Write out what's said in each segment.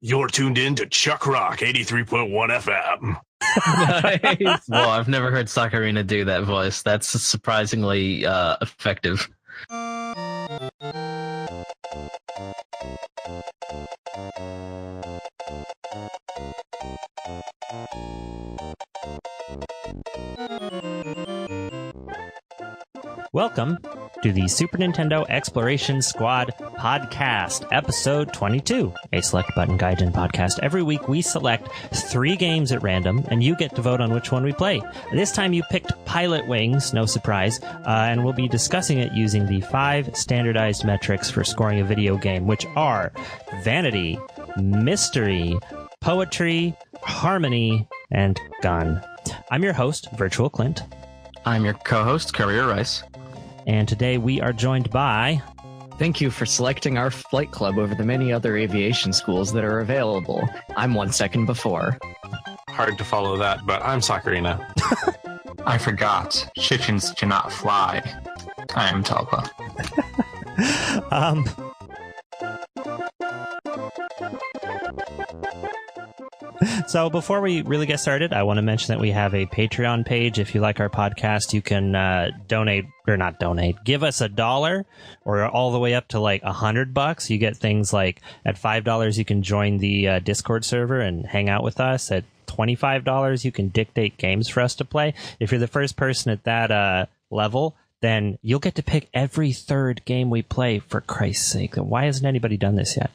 You're tuned in to Chuck Rock 83.1 FM. Nice. Well, I've never heard Sakurina do that voice. That's surprisingly effective. Welcome to the Super Nintendo Exploration Squad podcast, episode 22, a select button gaijin podcast. Every week we select 3 games at random, and you get to vote on which one we play. This time you picked Pilotwings, no surprise, and we'll be discussing it using the 5 standardized metrics for scoring a video game, which are vanity, mystery, poetry, harmony, and gun. I'm your host, VirtualClint. I'm your co-host, CourierRice. And today we are joined by... Thank you for selecting our flight club over the many other aviation schools that are available. I'm OneSecondBefore. Hard to follow that, but I'm Sakurina. I forgot. Chickens cannot fly. I am Tulpa. So before we really get started, I want to mention that we have a Patreon page. If you like our podcast, you can give us $1 or all the way up to like $100. You get things like at $5 you can join the Discord server and hang out with us. At $25 you can dictate games for us to play. If you're the first person at that level, then you'll get to pick every third game we play, for Christ's sake. Why hasn't anybody done this yet?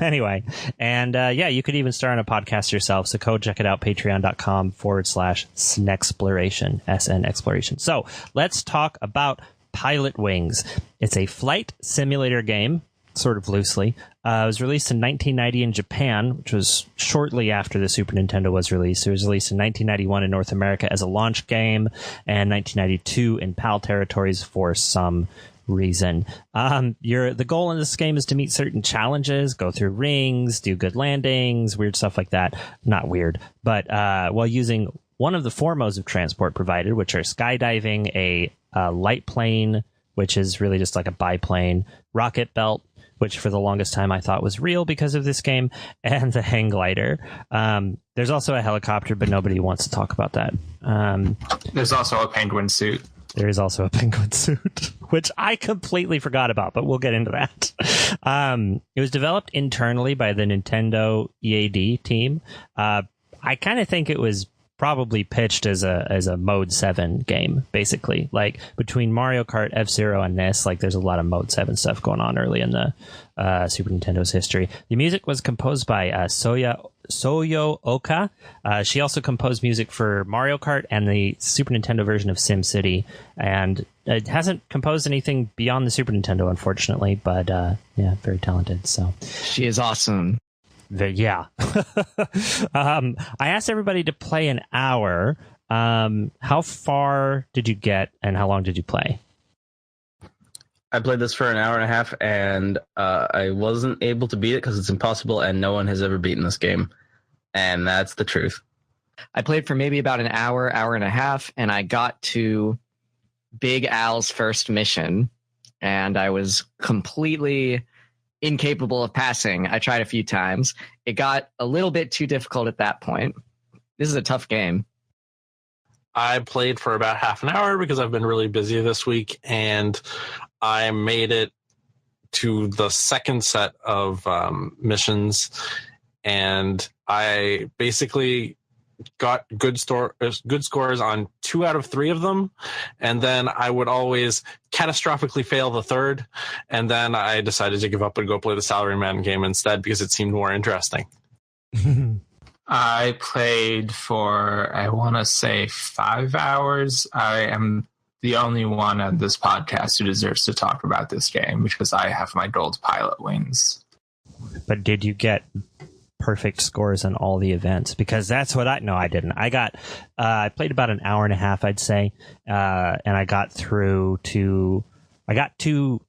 Anyway, and you could even start on a podcast yourself, so go check it out, patreon.com/SNExploration, SNExploration. So let's talk about Pilotwings. It's a flight simulator game, sort of loosely. It was released in 1990 in Japan, which was shortly after the Super Nintendo was released. It was released in 1991 in North America as a launch game, and 1992 in PAL territories for some reason. The goal in this game is to meet certain challenges, go through rings, do good landings, weird stuff like that. Not weird, but while using one of the 4 modes of transport provided, which are skydiving, a light plane, which is really just like a biplane, rocket belt, which for the longest time I thought was real because of this game, and the hang glider. There's also a helicopter, but nobody wants to talk about that. There's also a penguin suit. There is also a penguin suit, which I completely forgot about, but we'll get into that. It was developed internally by the Nintendo EAD team. I kind of think it was probably pitched as a Mode 7 game, basically. Like, between Mario Kart, F-Zero, and this, like, there's a lot of Mode 7 stuff going on early in the Super Nintendo's history. The music was composed by Soyo Oka. She also composed music for Mario Kart and the Super Nintendo version of SimCity, and it hasn't composed anything beyond the Super Nintendo, unfortunately, but very talented. So She is awesome. Yeah. I asked everybody to play an hour. How far did you get, and how long did you play? I played this for an hour and a half, and I wasn't able to beat it because it's impossible, and no one has ever beaten this game. And that's the truth. I played for maybe about an hour and a half, and I got to Big Al's first mission, and I was completely incapable of passing. I tried a few times. It got a little bit too difficult at that point. This is a tough game. I played for about half an hour because I've been really busy this week, and I made it to the second set of missions, and I basically got good scores on 2 out of 3 of them, and then I would always catastrophically fail the third, and then I decided to give up and go play the Salaryman game instead because it seemed more interesting. I played for, I want to say, 5 hours. I am the only one on this podcast who deserves to talk about this game because I have my gold Pilotwings. But did you get perfect scores on all the events? Because that's what I didn't. I played about an hour and a half, I'd say, and I got to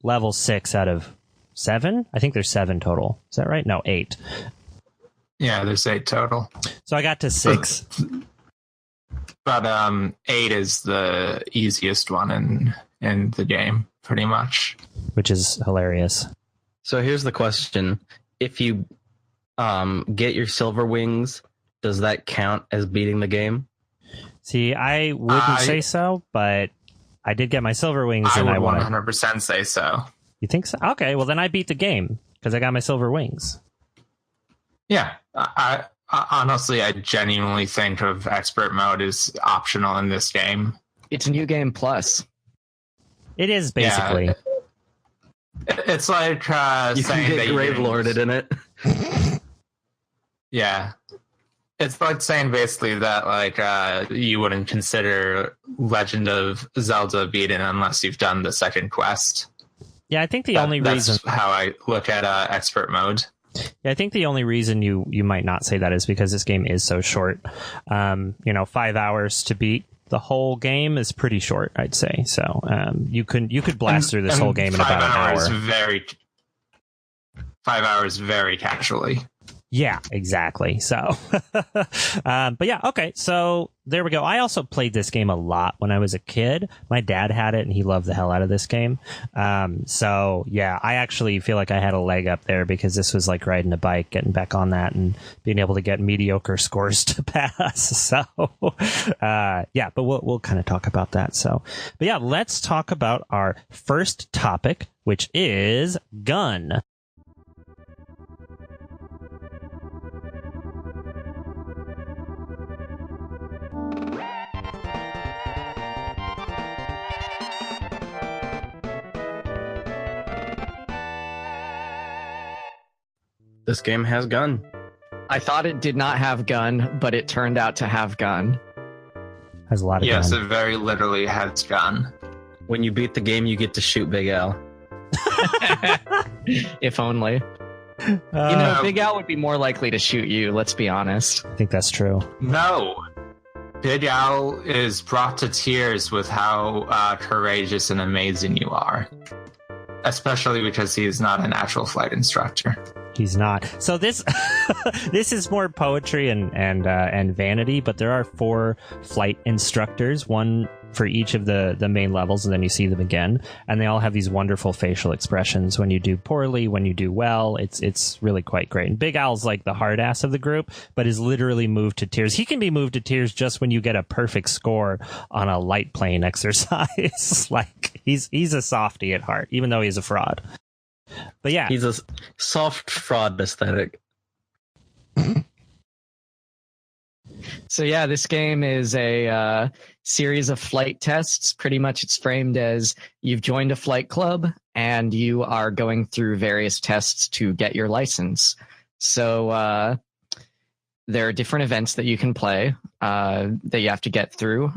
level 6 out of 7. I think there's 7 total. Is that right? No, 8. Yeah, there's 8 total. So I got to 6. But 8 is the easiest one in the game, pretty much. Which is hilarious. So here's the question. If you get your silver wings, does that count as beating the game? See, I wouldn't say so, but I did get my silver wings, I and would I want to. 100% say so. You think so? Okay, well then I beat the game because I got my silver wings. Yeah, I honestly, I genuinely think of expert mode as optional in this game. It's New Game Plus. It is basically. Yeah. It's like You saying can that get you Grave didn't- Lorded in it. Yeah. It's like saying basically that like you wouldn't consider Legend of Zelda beaten unless you've done the second quest. Yeah, I think the only reason. That's how I look at expert mode. Yeah, I think the only reason you might not say that is because this game is so short. 5 hours to beat the whole game is pretty short, I'd say. So you could blast through this whole game in about an hour. 5 hours very casually. Yeah, exactly. So, but yeah, okay. So there we go. I also played this game a lot when I was a kid. My dad had it and he loved the hell out of this game. So yeah, I actually feel like I had a leg up there because this was like riding a bike, getting back on that and being able to get mediocre scores to pass. So, yeah, but we'll kind of talk about that. So, but yeah, let's talk about our first topic, which is gun. This game has gun. I thought it did not have gun, but it turned out to have gun. Has a lot of Yes, gun. it very literally has gun. When you beat the game, you get to shoot Big Al. If only. Big Al would be more likely to shoot you, let's be honest. I think that's true. No. Big Al is brought to tears with how courageous and amazing you are. Especially because he is not an actual flight instructor. He's not. So this this is more poetry and vanity, but there are 4 flight instructors, one for each of the main levels, and then you see them again, and they all have these wonderful facial expressions when you do poorly, when you do well. It's really quite great. And Big Al's like the hard ass of the group, but is literally moved to tears. He can be moved to tears just when you get a perfect score on a light plane exercise. Like he's a softie at heart, even though he's a fraud. But yeah, He's a soft fraud aesthetic. So yeah, this game is a series of flight tests. Pretty much it's framed as you've joined a flight club and you are going through various tests to get your license. So there are different events that you can play that you have to get through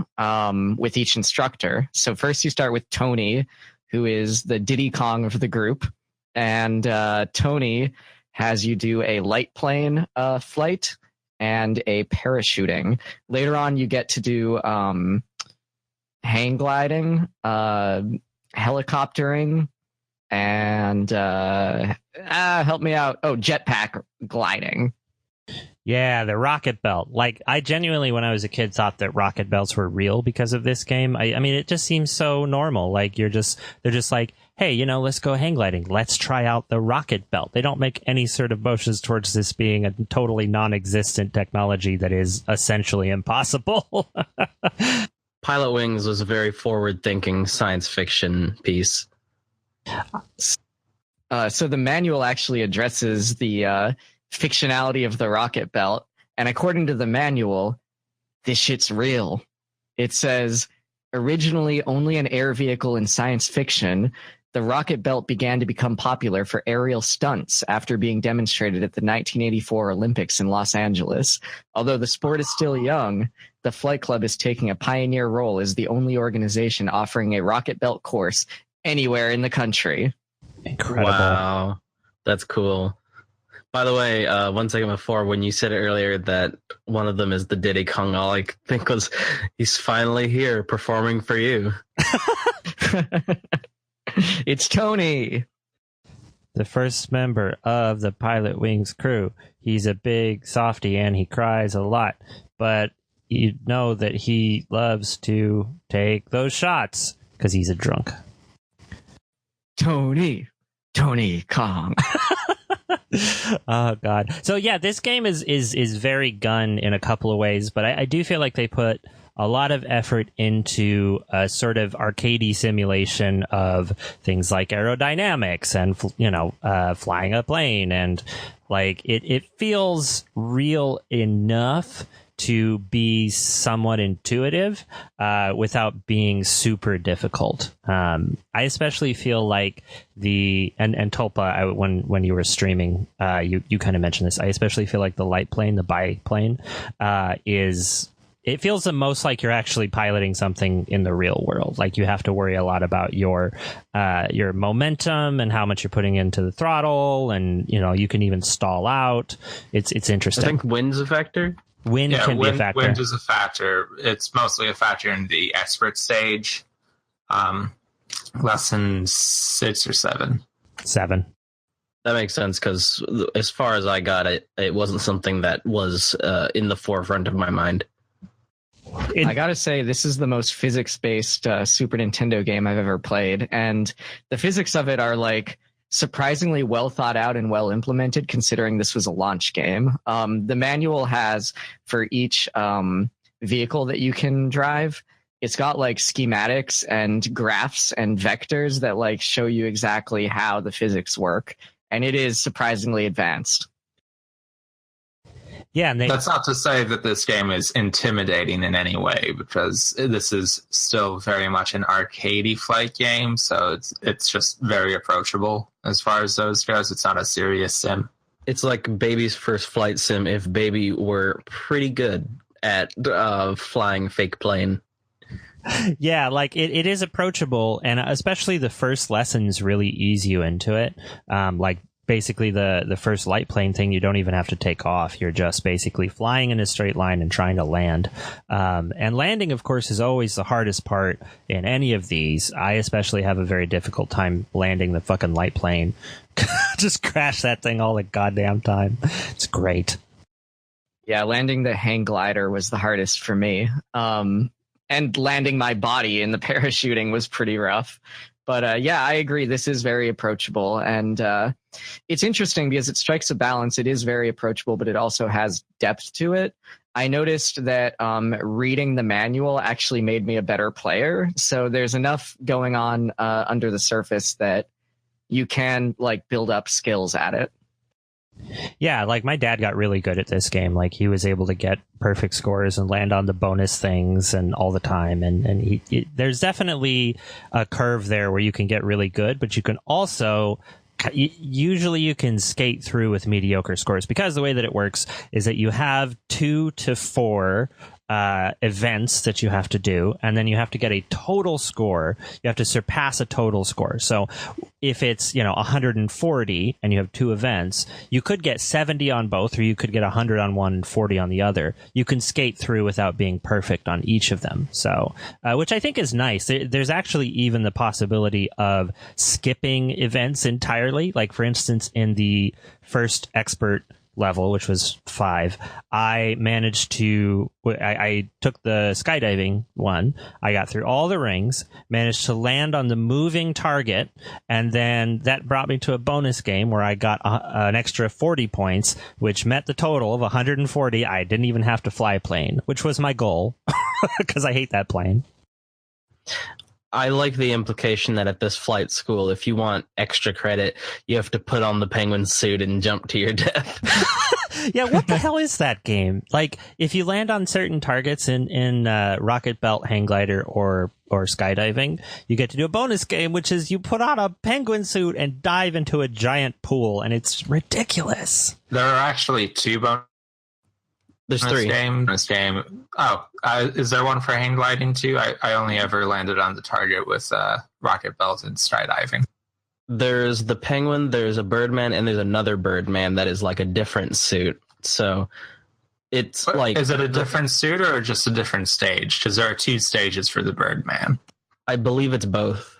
with each instructor. So first you start with Tony, who is the Diddy Kong of the group. And Tony has you do a light plane flight and a parachuting. Later on, you get to do hang gliding, helicoptering, and help me out. Oh, jetpack gliding. yeah, the rocket belt. Like, I genuinely, when I was a kid, thought that rocket belts were real because of this game. I mean, it just seems so normal. Like, they're just like, hey, let's go hang gliding. Let's try out the rocket belt. They don't make any sort of motions towards this being a totally non-existent technology that is essentially impossible. Pilotwings was a very forward-thinking science fiction piece. So the manual actually addresses the fictionality of the rocket belt. And according to the manual, this shit's real. It says, originally only an air vehicle in science fiction, the rocket belt began to become popular for aerial stunts after being demonstrated at the 1984 Olympics in Los Angeles. Although the sport is still young, the Flight Club is taking a pioneer role as the only organization offering a rocket belt course anywhere in the country. Incredible. Wow, that's cool. By the way, 1 second before, when you said earlier that one of them is the Diddy Kong, all I could think was, he's finally here performing for you. It's Tony. The first member of the Pilotwings crew. He's a big softy and he cries a lot. But you know that he loves to take those shots because he's a drunk. Tony Kong. Oh God. So yeah, this game is very gun in a couple of ways, but I do feel like they put a lot of effort into a sort of arcadey simulation of things like aerodynamics and flying a plane, and like it feels real enough to be somewhat intuitive without being super difficult. I especially feel like and Tulpa, when you were streaming, you kind of mentioned this. I especially feel like the light plane, the biplane, it feels the most like you're actually piloting something in the real world. Like you have to worry a lot about your momentum and how much you're putting into the throttle, and you can even stall out. It's interesting. I think wind's a factor. Wind can be a factor. Wind is a factor. It's mostly a factor in the expert stage. Lesson 6 or 7. 7. That makes sense, because as far as I got it, it wasn't something that was in the forefront of my mind. I gotta say, this is the most physics-based Super Nintendo game I've ever played, and the physics of it are like surprisingly well thought out and well implemented, considering this was a launch game. The manual has, for each vehicle that you can drive, it's got like schematics and graphs and vectors that like show you exactly how the physics work, and it is surprisingly advanced. Yeah, and that's not to say that this game is intimidating in any way, because this is still very much an arcadey flight game, so it's just very approachable as far as those goes. It's not a serious sim. It's like Baby's first flight sim if Baby were pretty good at flying fake plane. Yeah, like it is approachable, and especially the first lessons really ease you into it. Like basically the first light plane thing, you don't even have to take off. You're just basically flying in a straight line and trying to land. And landing, of course, is always the hardest part in any of these. I especially have a very difficult time landing the fucking light plane. Just crash that thing all the goddamn time. It's great. Yeah, landing the hang glider was the hardest for me. And landing my body in the parachuting was pretty rough. But yeah, I agree. This is very approachable. And it's interesting because it strikes a balance. It is very approachable, but it also has depth to it. I noticed that reading the manual actually made me a better player. So there's enough going on under the surface that you can like build up skills at it. Yeah, like my dad got really good at this game. Like he was able to get perfect scores and land on the bonus things and all the time. And there's definitely a curve there where you can get really good, but you can also usually you can skate through with mediocre scores, because the way that it works is that you have 2 to 4 events that you have to do, and then you have to get a total score. You have to surpass a total score. So if it's 140 and you have 2 events, you could get 70 on both, or you could get 100 on one and 40 on the other. You can skate through without being perfect on each of them. So which I think is nice. There's actually even the possibility of skipping events entirely. Like for instance, in the first expert level, which was 5, I managed to I took the skydiving one. I got through all the rings, managed to land on the moving target, and then that brought me to a bonus game where I got an extra 40 points, which met the total of 140. I didn't even have to fly a plane, which was my goal, because I hate that plane. I like the implication that at this flight school, if you want extra credit, you have to put on the penguin suit and jump to your death. Yeah, what the hell is that game? Like, if you land on certain targets in rocket belt, hang glider, or skydiving, you get to do a bonus game, which is you put on a penguin suit and dive into a giant pool, and it's ridiculous. There are actually 2 bonus. There's 3. Bonus game. Oh, is there one for hang gliding too? I only ever landed on the target with rocket belt and skydiving. There's the penguin, there's a birdman, and there's another birdman that is like a different suit. So it's like... Is it a different suit or just a different stage? Because there are 2 stages for the birdman. I believe it's both.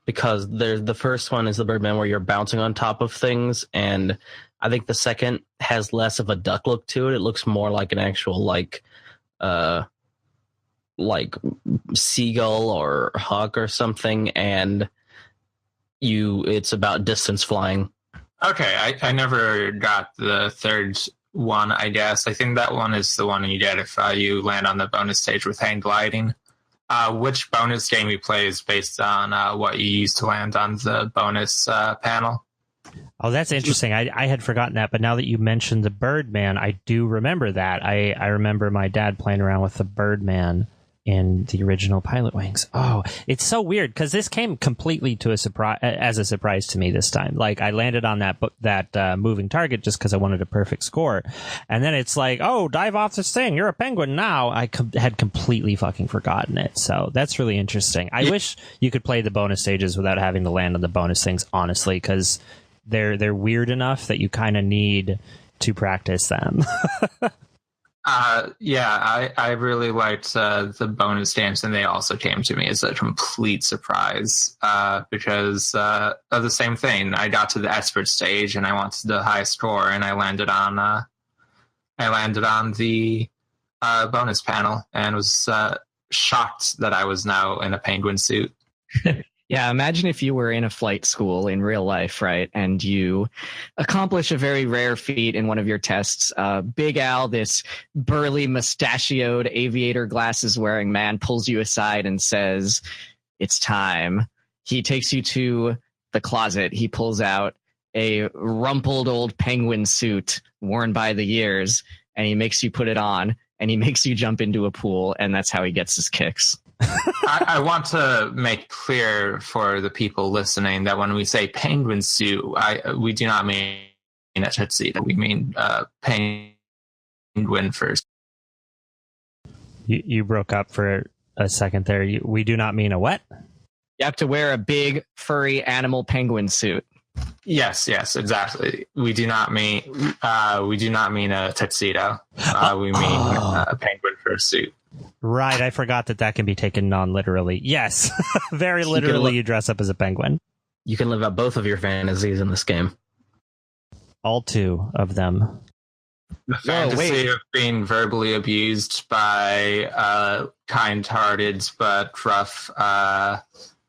Because the first one is the birdman where you're bouncing on top of things, and I think the second has less of a duck look to it. It looks more like an actual like seagull or hawk or something, and it's about distance flying. Okay, I never got the third one, I guess. I think that one is the one you get if you land on the bonus stage with hang gliding. Which bonus game you play is based on what you use to land on the bonus panel. Oh, that's interesting. I had forgotten that, but now that you mentioned the Birdman, I do remember that. I remember my dad playing around with the Birdman in the original Pilotwings. Oh, it's so weird because this came completely to a surprise to me this time. Like I landed on that moving target just because I wanted a perfect score, and then it's like, oh, dive off this thing. You're a penguin now. I had completely fucking forgotten it. So that's really interesting. I wish you could play the bonus stages without having to land on the bonus things, honestly, because they're weird enough that you kind of need to practice them. I really liked the bonus games, and they also came to me as a complete surprise because of the same thing. I got to the expert stage, and I wanted the high score, and I landed on the bonus panel, and was shocked that I was now in a penguin suit. Yeah, imagine if you were in a flight school in real life, right? And you accomplish a very rare feat in one of your tests. Big Al, this burly, mustachioed, aviator glasses wearing man, pulls you aside and says, "It's time." He takes you to the closet. He pulls out a rumpled old penguin suit worn by the years, and he makes you put it on, and he makes you jump into a pool, and that's how he gets his kicks. I want to make clear for the people listening that when we say penguin suit, we do not mean a tuxedo. We mean penguin first. You broke up for a second there. We do not mean a what? You have to wear a big, furry animal penguin suit. Yes, exactly. We do not mean a tuxedo. We mean a penguin fursuit. Right, I forgot that can be taken non-literally. Yes, very literally, you dress up as a penguin. You can live out both of your fantasies in this game. All two of them. The fantasy of being verbally abused by kind-hearted but rough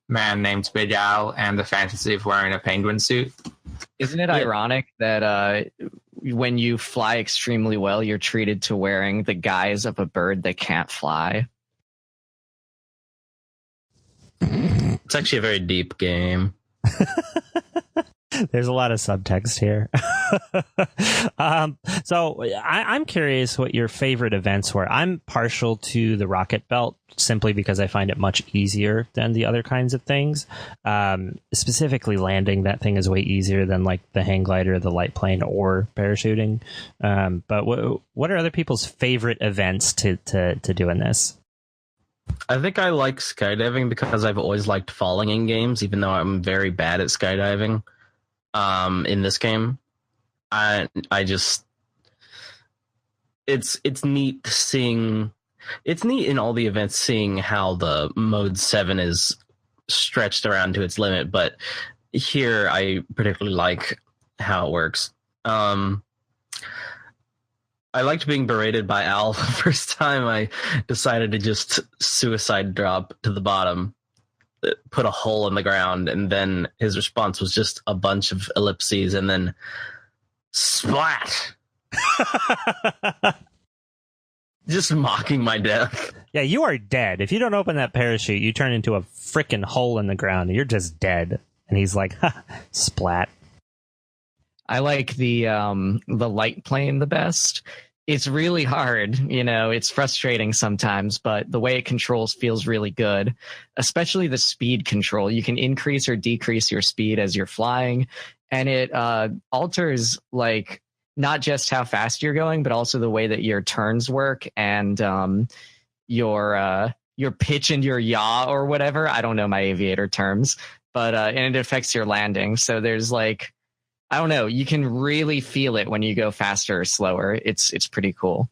man named Big Al, and the fantasy of wearing a penguin suit. Isn't it ironic that when you fly extremely well, you're treated to wearing the guise of a bird that can't fly? It's actually a very deep game. There's a lot of subtext here. So I'm curious what your favorite events were. I'm partial to the rocket belt simply because I find it much easier than the other kinds of things. Specifically, landing that thing is way easier than like the hang glider, the light plane, or parachuting. But what are other people's favorite events to do in this? I think I like skydiving because I've always liked falling in games, even though I'm very bad at skydiving. In this game, I just it's neat seeing. It's neat in all the events seeing how the mode 7 is stretched around to its limit, but here I particularly like how it works. I liked being berated by Al the first time I decided to just suicide drop to the bottom, put a hole in the ground, and then his response was just a bunch of ellipses and then splat. Just mocking my death. Yeah, you are dead. If you don't open that parachute, you turn into a freaking hole in the ground. You're just dead. And he's like, ha, splat. I like the light plane the best. It's really hard, it's frustrating sometimes, but the way it controls feels really good, especially the speed control. You can increase or decrease your speed as you're flying, and it alters like not just how fast you're going, but also the way that your turns work and your pitch and your yaw or whatever. I don't know my aviator terms, but and it affects your landing. So there's like, I don't know, you can really feel it when you go faster or slower. It's pretty cool.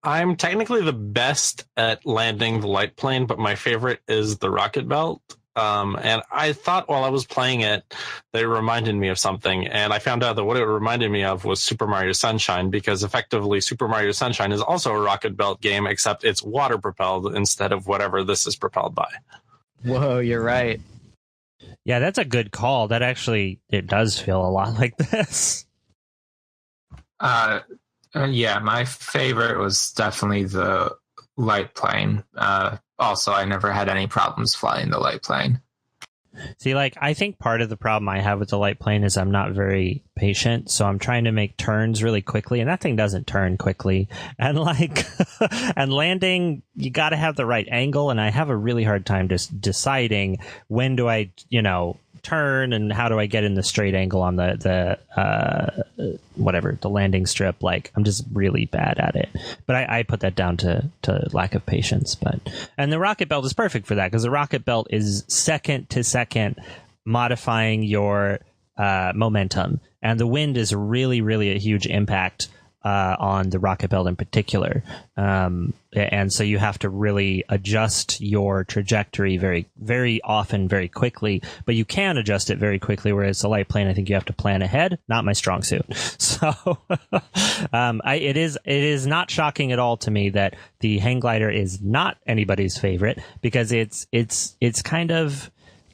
I'm technically the best at landing the light plane, but my favorite is the rocket belt. And I thought while I was playing it, they reminded me of something. And I found out that what it reminded me of was Super Mario Sunshine, because effectively Super Mario Sunshine is also a rocket belt game, except it's water propelled instead of whatever this is propelled by. Whoa, you're right. Yeah, that's a good call. That actually, it does feel a lot like this. Yeah, my favorite was definitely the light plane. Also, I never had any problems flying the light plane. See, like, I think part of the problem I have with the light plane is I'm not very patient, so I'm trying to make turns really quickly, and that thing doesn't turn quickly. And like, and landing, you got to have the right angle, and I have a really hard time just deciding when do I, turn and how do I get in the straight angle on the landing strip. Like, I'm just really bad at it, but I put that down to lack of patience. And the rocket belt is perfect for that, because the rocket belt is second to second modifying your momentum, and the wind is really, really a huge impact on the rocket belt in particular. And so you have to really adjust your trajectory very, very often, very quickly, but you can adjust it very quickly. Whereas the light plane, I think you have to plan ahead, not my strong suit. So, it is not shocking at all to me that the hang glider is not anybody's favorite, because it's kind of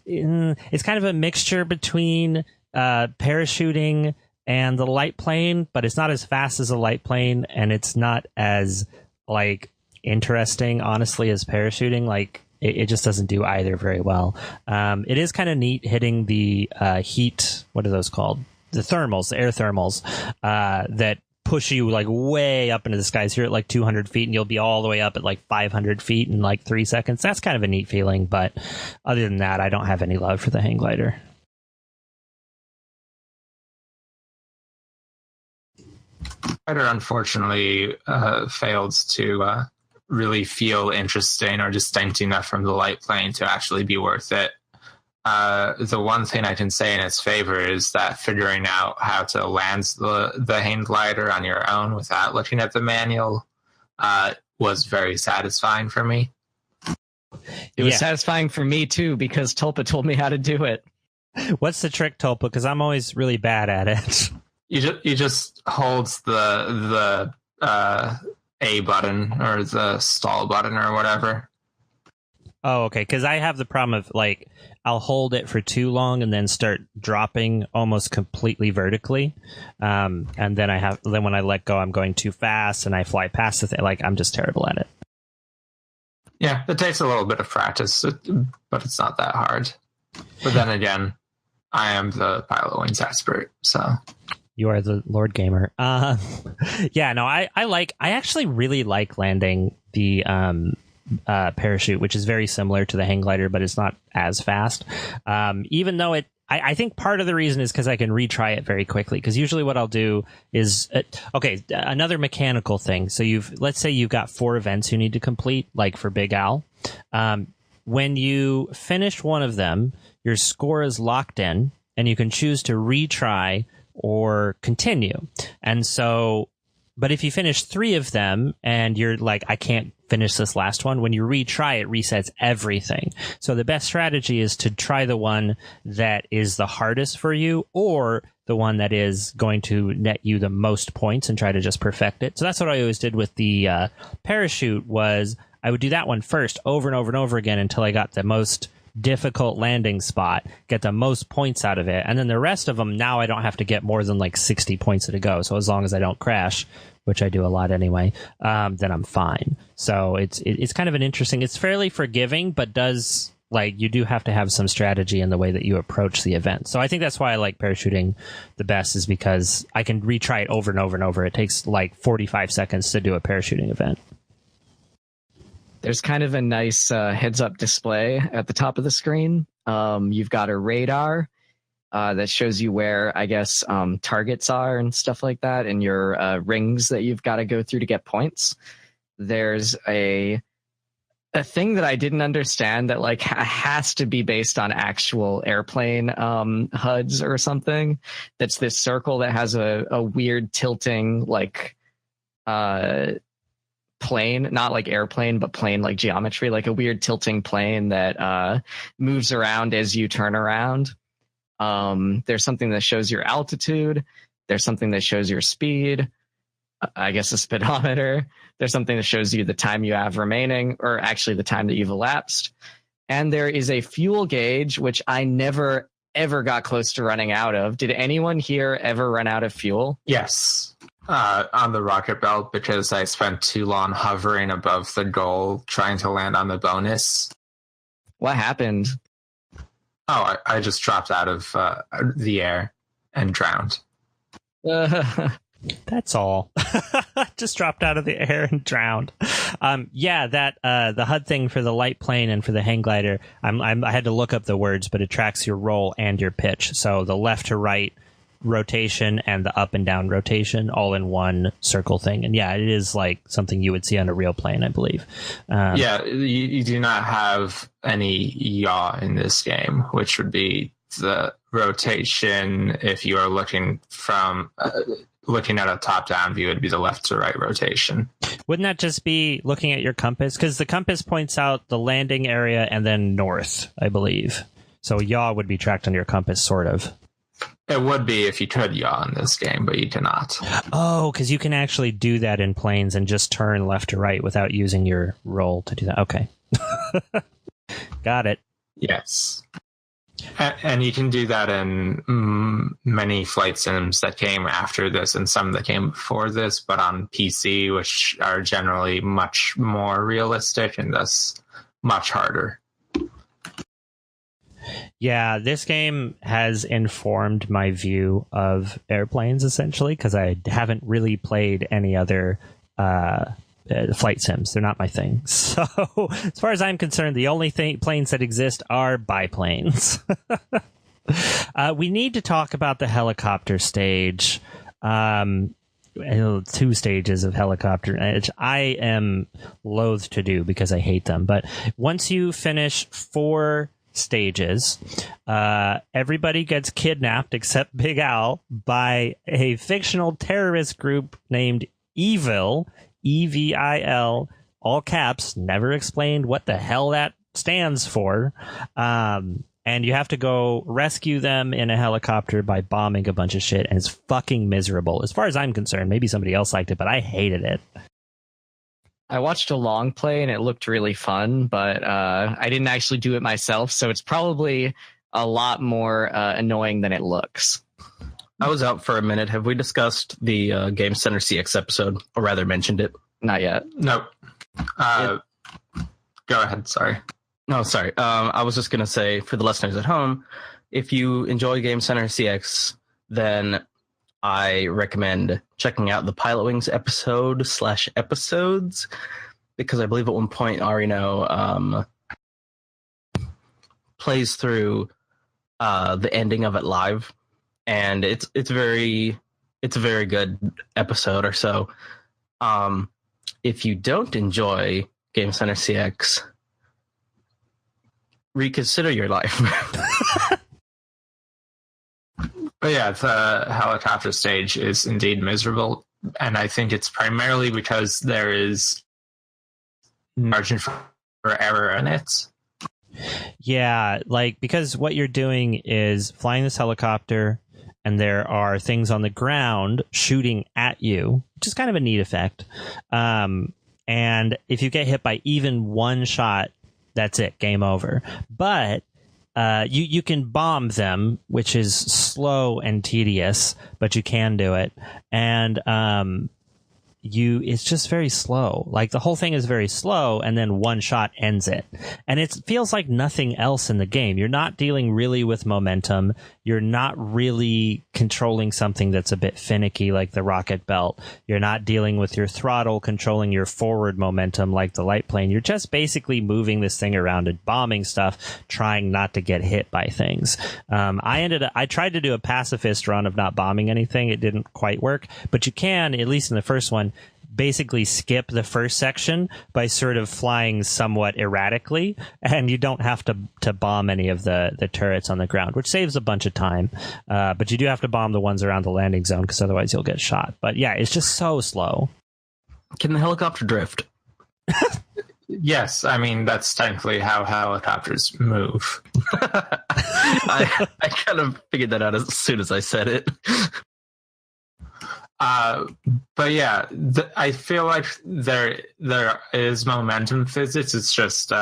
a mixture between, parachuting and the light plane, but it's not as fast as a light plane, and it's not as like interesting, honestly, as parachuting. Like, it just doesn't do either very well. It is kind of neat hitting the heat. What are those called? The thermals, the air thermals, that push you like way up into the skies. You're at like 200 feet, and you'll be all the way up at like 500 feet in like 3 seconds. That's kind of a neat feeling, but other than that, I don't have any love for the hang glider. Glider unfortunately failed to really feel interesting or distinct enough from the light plane to actually be worth it. The one thing I can say in its favor is that figuring out how to land the hang glider on your own without looking at the manual was very satisfying for me. It was satisfying for me too, because Tulpa told me how to do it. What's the trick, Tulpa? Because I'm always really bad at it. You just hold the A button or the stall button or whatever. Oh, okay. Because I have the problem of like I'll hold it for too long and then start dropping almost completely vertically, and then when I let go, I'm going too fast and I fly past the thing. Like, I'm just terrible at it. Yeah, it takes a little bit of practice, but it's not that hard. But then again, I am the Pilotwings expert, so. You are the Lord Gamer. Yeah, no, I actually really like landing the parachute, which is very similar to the hang glider, but it's not as fast. Even though I think part of the reason is because I can retry it very quickly. Because usually what I'll do is, another mechanical thing. So let's say you've got 4 events you need to complete, like for Big Al. When you finish one of them, your score is locked in, and you can choose to retry or continue. And so, but if you finish 3 of them and you're like, I can't finish this last one, when you retry, it resets everything. So the best strategy is to try the one that is the hardest for you, or the one that is going to net you the most points, and try to just perfect it. So that's what I always did with the parachute. Was I would do that one first over and over and over again until I got the most difficult landing spot, get the most points out of it, and then the rest of them, now I don't have to get more than like 60 points at a go. So as long as I don't crash, which I do a lot anyway, then I'm fine. So it's kind of an interesting, it's fairly forgiving, but does, like, you do have to have some strategy in the way that you approach the event. So I think that's why I like parachuting the best, is because I can retry it over and over and over. It takes like 45 seconds to do a parachuting event. There's kind of a nice heads-up display at the top of the screen. You've got a radar that shows you where, I guess, targets are and stuff like that, and your rings that you've got to go through to get points. There's a thing that I didn't understand that like has to be based on actual airplane HUDs or something. That's this circle that has a weird tilting like plane, not like airplane, but plane like geometry, like a weird tilting plane that moves around as you turn around. There's something that shows your altitude. There's something that shows your speed. I guess a speedometer. There's something that shows you the time you have remaining, or actually the time that you've elapsed. and there is a fuel gauge, which I never, ever got close to running out of. Did anyone here ever run out of fuel? Yes. On the rocket belt, because I spent too long hovering above the goal trying to land on the bonus. What happened? Oh, I just dropped out of the air and drowned. That's all. Just dropped out of the air and drowned. Yeah, that the HUD thing for the light plane and for the hang glider. I had to look up the words, but it tracks your roll and your pitch. So the left to right rotation and the up and down rotation all in one circle thing. And yeah, it is like something you would see on a real plane, I believe. Yeah, you do not have any yaw in this game, which would be the rotation. If you are looking from looking at a top-down view, it'd be the left to right rotation. Wouldn't that just be looking at your compass? Because the compass points out the landing area and then north, I believe. So yaw would be tracked on your compass, sort of. It would be if you could yaw in this game, but you cannot. Oh, because you can actually do that in planes and just turn left to right without using your roll to do that. Okay. Got it. Yes. And you can do that in many flight sims that came after this and some that came before this, but on PC, which are generally much more realistic and thus much harder. Yeah, this game has informed my view of airplanes, essentially, because I haven't really played any other flight sims. They're not my thing. So, as far as I'm concerned, the only planes that exist are biplanes. We need to talk about the helicopter stage. 2 stages of helicopter, which I am loath to do because I hate them. But once you finish 4 stages, everybody gets kidnapped except Big Al by a fictional terrorist group named Evil, EVIL, all caps, never explained what the hell that stands for. And you have to go rescue them in a helicopter by bombing a bunch of shit, and it's fucking miserable. As far as I'm concerned, maybe somebody else liked it, but I hated it. I watched a long play and it looked really fun, but I didn't actually do it myself, so it's probably a lot more annoying than it looks. I was out for a minute. Have we discussed the Game Center CX episode, or rather mentioned it? Not yet. Nope. Go ahead, sorry. No, sorry. I was just going to say, for the listeners at home, if you enjoy Game Center CX, then I recommend checking out the Pilotwings episode/episodes, because I believe at one point Arino plays through the ending of it live, and it's a very good episode or so. If you don't enjoy Game Center CX, reconsider your life. But yeah, the helicopter stage is indeed miserable, and I think it's primarily because there is margin for error in it. Yeah, like, because what you're doing is flying this helicopter, and there are things on the ground shooting at you, which is kind of a neat effect. And if you get hit by even one shot, that's it, game over. But you can bomb them, which is slow and tedious, but you can do it. And it's just very slow. Like, the whole thing is very slow, and then one shot ends it. And it feels like nothing else in the game. You're not dealing really with momentum. You're not really controlling something that's a bit finicky, like the rocket belt. You're not dealing with your throttle, controlling your forward momentum like the light plane. You're just basically moving this thing around and bombing stuff, trying not to get hit by things. I tried to do a pacifist run of not bombing anything. It didn't quite work, but you can, at least in the first one, basically skip the first section by sort of flying somewhat erratically, and you don't have to bomb any of the turrets on the ground, which saves a bunch of time. But you do have to bomb the ones around the landing zone, because otherwise you'll get shot. But yeah, it's just so slow. Can the helicopter drift? Yes, I mean, that's technically how helicopters move. I kind of figured that out as soon as I said it. But yeah, I feel like there is momentum physics. It's just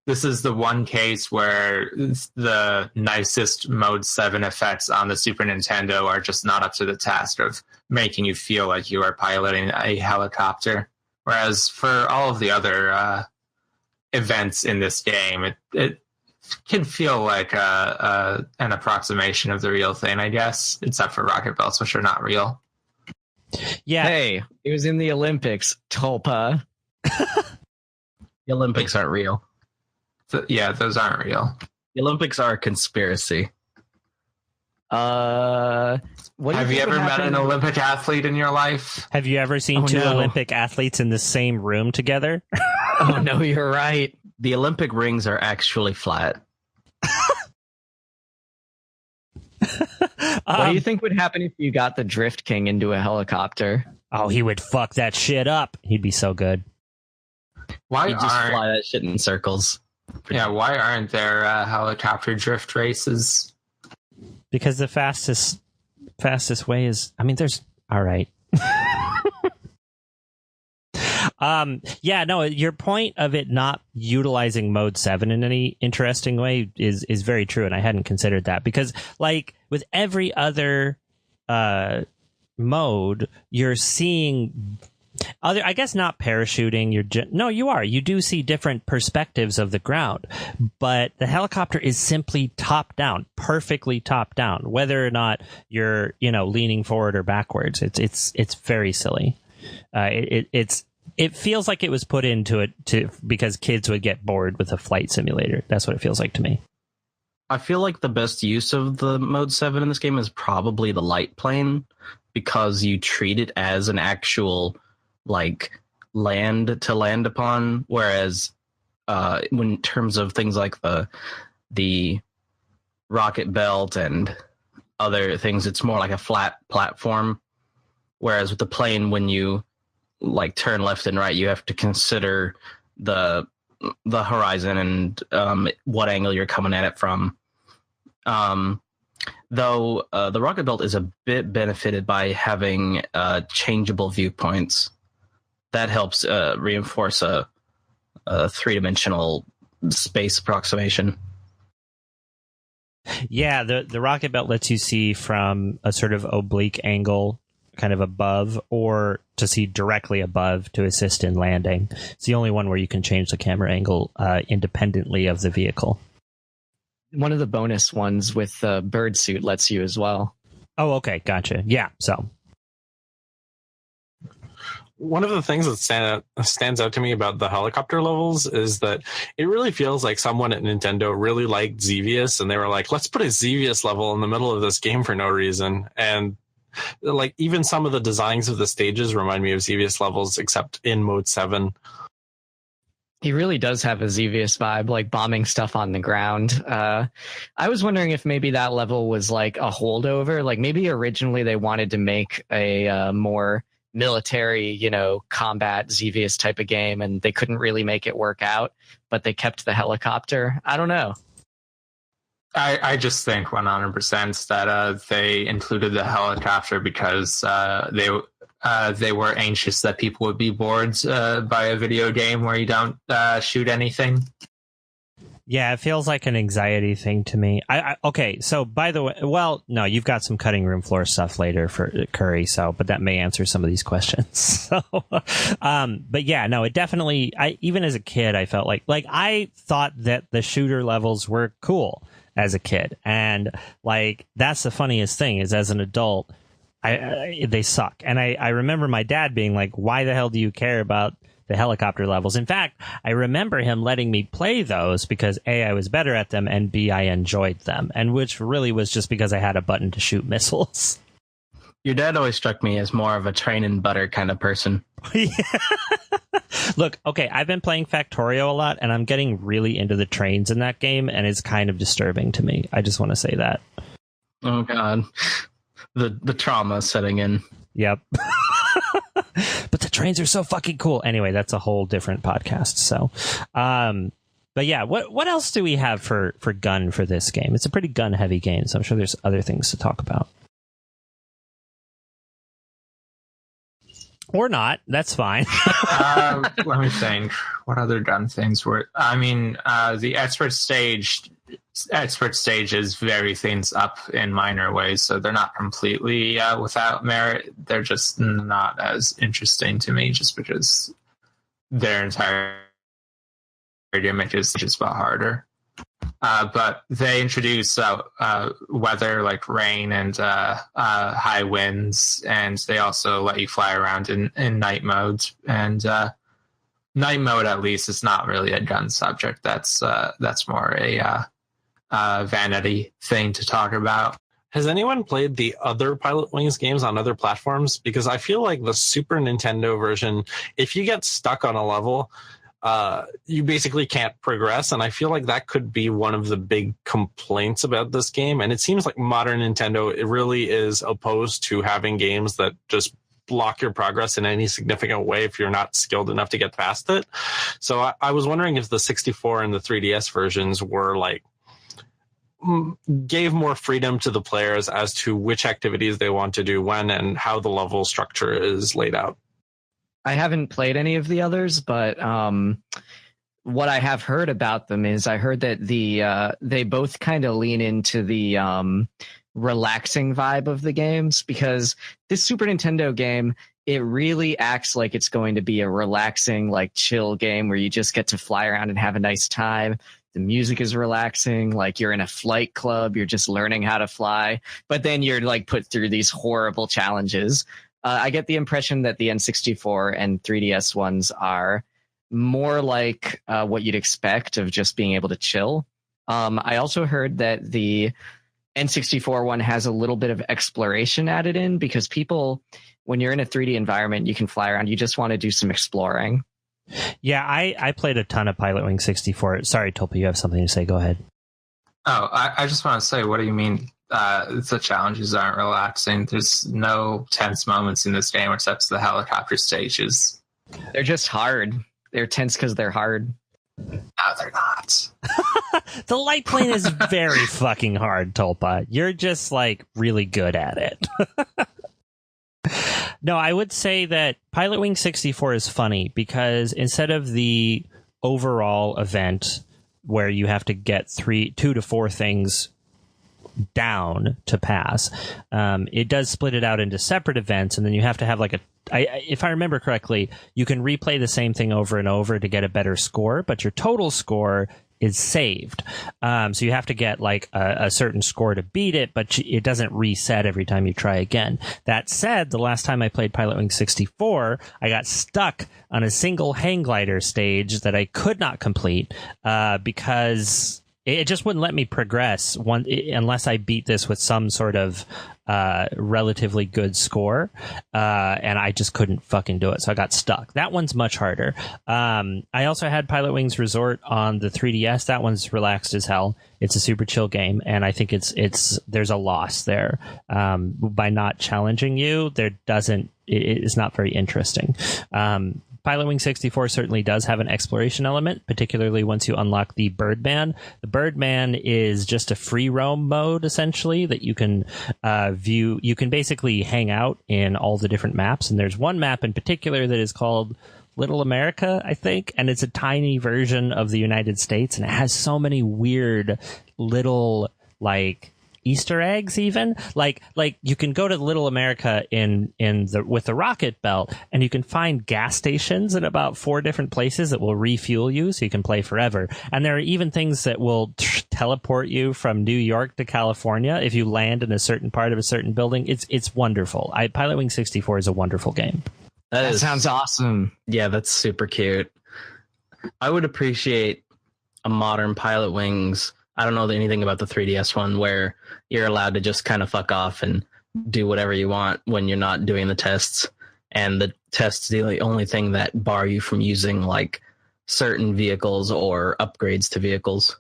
this is the one case where the nicest Mode 7 effects on the Super Nintendo are just not up to the task of making you feel like you are piloting a helicopter. Whereas for all of the other events in this game, it can feel like an approximation of the real thing, I guess, except for rocket belts, which are not real. Yeah. Hey, it was in the Olympics, Tulpa. The Olympics aren't real. Yeah, those aren't real. The Olympics are a conspiracy. Have Have you ever met an Olympic athlete in your life? Have you ever seen two no. Olympic athletes in the same room together? Oh, no, you're right. The Olympic rings are actually flat. What do you think would happen if you got the Drift King into a helicopter? Oh, he would fuck that shit up. He'd be so good. Why You just fly that shit in circles. why aren't there helicopter drift races? Because the fastest way is, I mean, there's, all right. Yeah, no, your point of it not utilizing Mode 7 in any interesting way is very true, and I hadn't considered that, because like with every other mode, you're seeing other, I guess not parachuting, you do see different perspectives of the ground, but the helicopter is simply top down, perfectly top down, whether or not you're, leaning forward or backwards. It's very silly. It feels like it was put into it because kids would get bored with a flight simulator. That's what it feels like to me. I feel like the best use of the Mode 7 in this game is probably the light plane, because you treat it as an actual like land to land upon, whereas when in terms of things like the rocket belt and other things, it's more like a flat platform, whereas with the plane, when you like turn left and right, you have to consider the horizon and what angle you're coming at it from. Though the rocket belt is a bit benefited by having changeable viewpoints. That helps reinforce a three-dimensional space approximation. Yeah, the rocket belt lets you see from a sort of oblique angle, kind of above, or to see directly above to assist in landing. It's the only one where you can change the camera angle independently of the vehicle. One of the bonus ones with the bird suit lets you as well. Oh, okay, gotcha. Yeah, so one of the things that stands out to me about the helicopter levels is that it really feels like someone at Nintendo really liked Xevious, and they were like, let's put a Xevious level in the middle of this game for no reason. And like even some of the designs of the stages remind me of Xevious levels, except in Mode 7. He really does have a Xevious vibe, like bombing stuff on the ground. I was wondering if maybe that level was like a holdover. Like maybe originally they wanted to make a more military, combat Xevious type of game, and they couldn't really make it work out, but they kept the helicopter. I don't know. I just think 100% that they included the helicopter because they were anxious that people would be bored by a video game where you don't shoot anything. yeah, it feels like an anxiety thing to me. Okay, so by the way, well, no, you've got some cutting room floor stuff later for Curry, but that may answer some of these questions. But yeah, no, it definitely. Even as a kid, I felt like I thought that the shooter levels were cool as a kid, and like that's the funniest thing is as an adult, they suck. And I remember my dad being like, "Why the hell do you care about the helicopter levels?" In fact, I remember him letting me play those because A, I was better at them, and B, I enjoyed them, and which really was just because I had a button to shoot missiles. Your dad always struck me as more of a train and butter kind of person. Yeah. Look, okay, I've been playing Factorio a lot, and I'm getting really into the trains in that game, and it's kind of disturbing to me. I just want to say that. Oh, God. The trauma setting in. Yep. But the trains are so fucking cool. Anyway, that's a whole different podcast. So, but yeah, what else do we have for gun for this game? It's a pretty gun heavy game, so I'm sure there's other things to talk about. Or not. That's fine. Let me think. What other gun things were? I mean, the expert stage is vary things up in minor ways, so they're not completely without merit. They're just not as interesting to me, just because their entire gimmick is just about harder. But they introduce weather like rain and high winds, and they also let you fly around in night modes. And night mode, at least, is not really a gun subject. That's more a vanity thing to talk about. Has anyone played the other Pilotwings games on other platforms? Because I feel like the Super Nintendo version, if you get stuck on a level, you basically can't progress, and I feel like that could be one of the big complaints about this game. And it seems like modern Nintendo, it really is opposed to having games that just block your progress in any significant way if you're not skilled enough to get past it. So I was wondering if the 64 and the 3DS versions were like gave more freedom to the players as to which activities they want to do when and how the level structure is laid out. I haven't played any of the others, but what I have heard about them is I heard that they both kind of lean into the relaxing vibe of the games, because this Super Nintendo game, it really acts like it's going to be a relaxing, like chill game where you just get to fly around and have a nice time. The music is relaxing, like you're in a flight club, you're just learning how to fly, but then you're like put through these horrible challenges. I get the impression that the N64 and 3DS ones are more like what you'd expect of just being able to chill. I also heard that the N64 one has a little bit of exploration added in, because people, when you're in a 3D environment, you can fly around. You just want to do some exploring. Yeah, I played a ton of Pilotwings 64. Sorry, Tulpa, you have something to say. Go ahead. Oh, I just want to say, what do you mean? The challenges aren't relaxing. There's no tense moments in this game except the helicopter stages. They're just hard. They're tense because they're hard. No, they're not. The light plane is very fucking hard, Tulpa. You're just like really good at it. No, I would say that Pilotwings 64 is funny because instead of the overall event where you have to get 2 to 4 things down to pass, it does split it out into separate events, and then you have to have like if I remember correctly, you can replay the same thing over and over to get a better score, but your total score is saved. So you have to get like a certain score to beat it, but it doesn't reset every time you try again. That said, the last time I played Pilotwings 64, I got stuck on a single hang glider stage that I could not complete because it just wouldn't let me progress unless I beat this with some sort of relatively good score, and I just couldn't fucking do it, so I got stuck. That one's much harder. I also had Pilotwings Resort on the 3DS. That one's relaxed as hell. It's a super chill game, and I think there's a loss there by not challenging you. It's not very interesting. Pilotwings 64 certainly does have an exploration element, particularly once you unlock the Birdman. The Birdman is just a free roam mode, essentially, that you can view. You can basically hang out in all the different maps, and there's one map in particular that is called Little America, I think, and it's a tiny version of the United States, and it has so many weird little, like, Easter eggs, even like you can go to Little America with the rocket belt, and you can find gas stations in about 4 different places that will refuel you, so you can play forever. And there are even things that will teleport you from New York to California if you land in a certain part of a certain building. It's wonderful. Pilotwings 64 is a wonderful game. That sounds awesome. Yeah, that's super cute. I would appreciate a modern Pilotwings. I don't know anything about the 3DS one where you're allowed to just kind of fuck off and do whatever you want when you're not doing the tests. And the tests are the only thing that bar you from using like certain vehicles or upgrades to vehicles.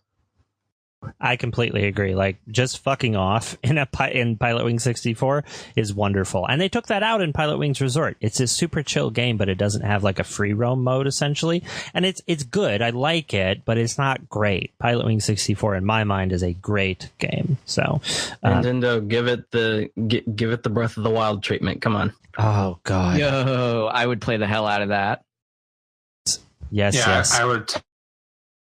I completely agree. Like, just fucking off in Pilotwings 64 is wonderful. And they took that out in Pilotwings Resort. It's a super chill game, but it doesn't have like a free roam mode essentially. And it's good. I like it, but it's not great. Pilotwings 64 in my mind is a great game. So Nintendo, give it the Breath of the Wild treatment. Come on. oh god. Yo, I would play the hell out of that. Yes. I would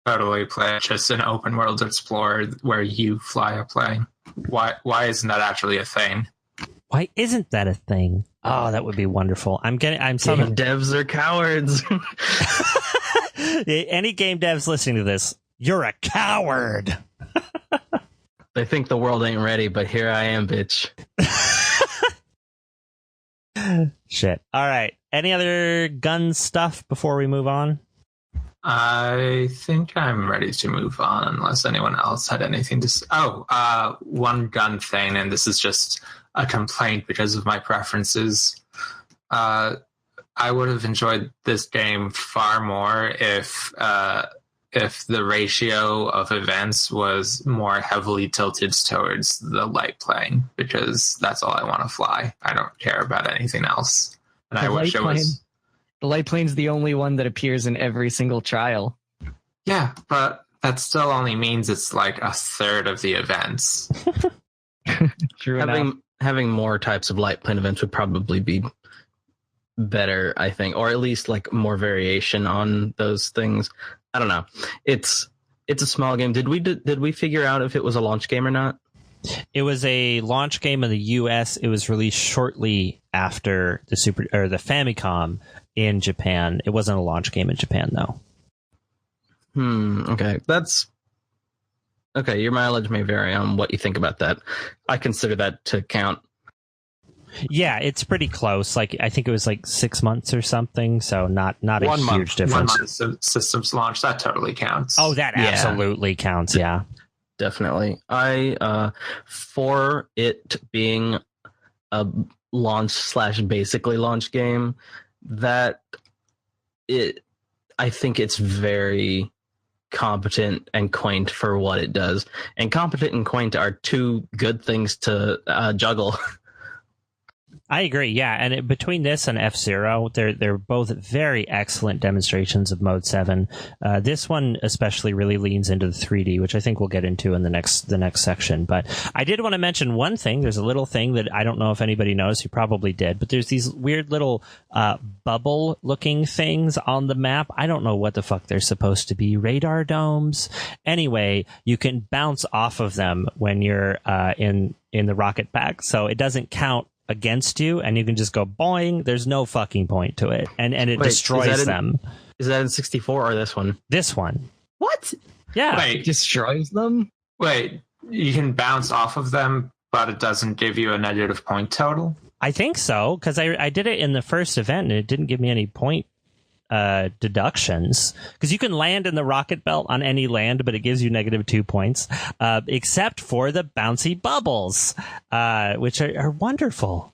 totally play just an open world explorer where you fly a plane. Why isn't that actually a thing? Why isn't that a thing? Oh, that would be wonderful. I'm Game devs are cowards. Any game devs listening to this, you're a coward. They think the world ain't ready, but here I am, bitch. Shit. All right. Any other gun stuff before we move on? I think I'm ready to move on unless anyone else had anything to say. One gun thing, and this is just a complaint because of my preferences. I would have enjoyed this game far more if the ratio of events was more heavily tilted towards the light plane, because that's all I want to fly. I don't care about anything else. And I wish it was... The light plane's the only one that appears in every single trial. Yeah, but that still only means it's like a third of the events. True enough. Having more types of light plane events would probably be better, I think, or at least like more variation on those things. I don't know. It's a small game. Did we figure out if it was a launch game or not? It was a launch game in the US. It was released shortly after the Famicom in Japan. It wasn't a launch game in Japan though. Okay. That's okay. Your mileage may vary on what you think about that. I consider that to count. Yeah, it's pretty close. Like, I think it was like 6 months or something. So not a huge difference. 1 month systems launch, that totally counts. Oh, that absolutely counts. Yeah. Definitely. For it being a launch / basically launch game, I think it's very competent and quaint for what it does. And competent and quaint are two good things to juggle. I agree. Yeah, and between this and F-Zero, they're both very excellent demonstrations of Mode 7. This one especially really leans into the 3D, which I think we'll get into in the next section. But I did want to mention one thing. There's a little thing that I don't know if anybody knows. You probably did, but there's these weird little bubble-looking things on the map. I don't know what the fuck they're supposed to be. Radar domes. Anyway, you can bounce off of them when you're in the rocket pack, so it doesn't count against you, and you can just go boing. There's no fucking point to it, and it destroys them. Is that in 64 or this one? This one. What? Yeah. Wait, It destroys them? Wait, you can bounce off of them, but it doesn't give you a negative point total? I think so, because I did it in the first event, and it didn't give me any point deductions, because you can land in the rocket belt on any land, but it gives you -2 points, except for the bouncy bubbles, which are wonderful.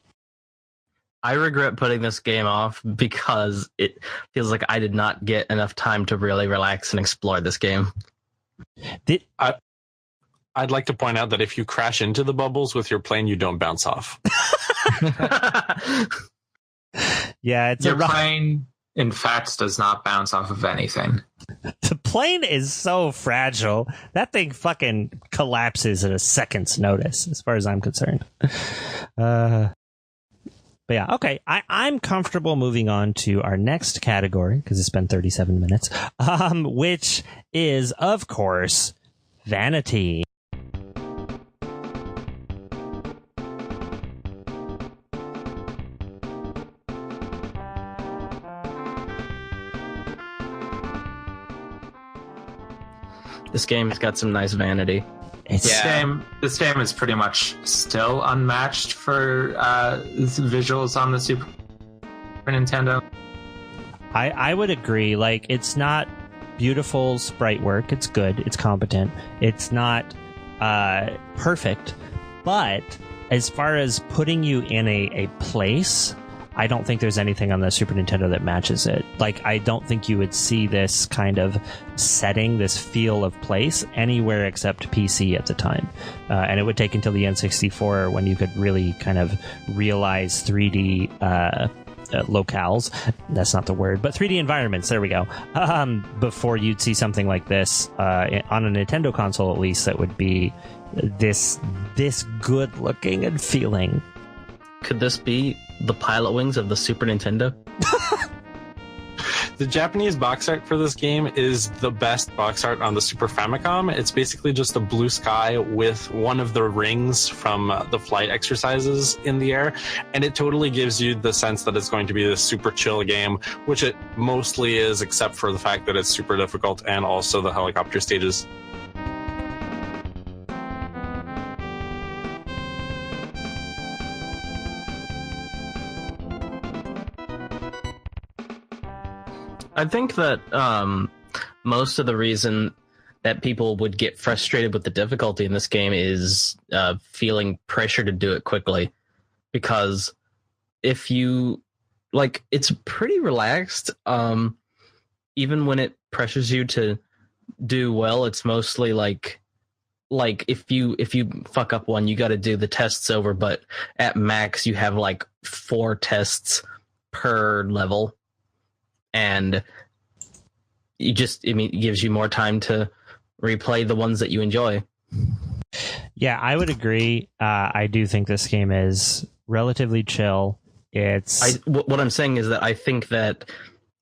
I regret putting this game off because it feels like I did not get enough time to really relax and explore this game. I'd like to point out that if you crash into the bubbles with your plane, you don't bounce off. Yeah, it's Your plane, in fact, does not bounce off of anything. The plane is so fragile. That thing fucking collapses at a second's notice, as far as I'm concerned. But yeah, okay. I'm comfortable moving on to our next category, because it's been 37 minutes, which is, of course, vanity. This game's got some nice vanity. This game is pretty much still unmatched for visuals on the Super Nintendo. I would agree. Like, it's not beautiful sprite work. It's good. It's competent. It's not perfect. But as far as putting you in a place, I don't think there's anything on the Super Nintendo that matches it. Like, I don't think you would see this kind of setting, this feel of place, anywhere except PC at the time. And it would take until the N64 when you could really kind of realize 3D locales. That's not the word, but 3D environments. There we go. Before you'd see something like this on a Nintendo console, at least, that would be this good looking and feeling. Could this be the Pilotwings of the Super Nintendo? The Japanese box art for this game is the best box art on the Super Famicom. It's basically just a blue sky with one of the rings from the flight exercises in the air, and it totally gives you the sense that it's going to be this super chill game, which it mostly is, except for the fact that it's super difficult and also the helicopter stages. I think that most of the reason that people would get frustrated with the difficulty in this game is feeling pressure to do it quickly. Because if you, like, it's pretty relaxed. Even when it pressures you to do well, it's mostly like if you fuck up one, you got to do the tests over. But at max, you have like 4 tests per level. And it gives you more time to replay the ones that you enjoy. Yeah, I would agree. I do think this game is relatively chill. What I'm saying is that I think that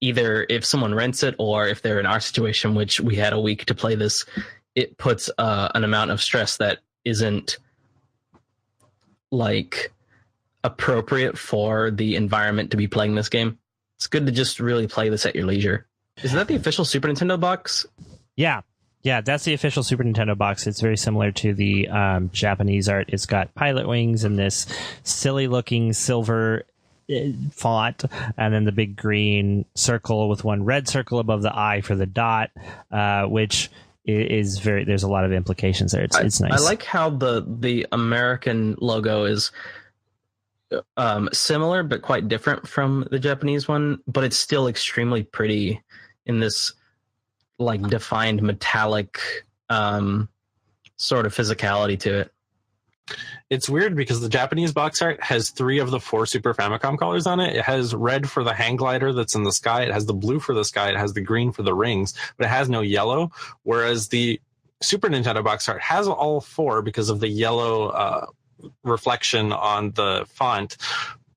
either if someone rents it or if they're in our situation, which we had a week to play this, it puts an amount of stress that isn't like appropriate for the environment to be playing this game. It's good to just really play this at your leisure. Is that the official Super Nintendo box? Yeah, that's the official Super Nintendo box. It's very similar to the Japanese art. It's got Pilotwings and this silly-looking silver font, and then the big green circle with one red circle above the eye for the dot, which is very. There's a lot of implications there. It's nice. I like how the American logo is similar but quite different from the Japanese one, but it's still extremely pretty in this like defined metallic sort of physicality to it. It's weird because the Japanese box art has 3 of the 4 Super Famicom colors on it. It has red for the hang glider that's in the sky, it has the blue for the sky, it has the green for the rings, but it has no yellow, whereas the Super Nintendo box art has all 4 because of the yellow reflection on the font,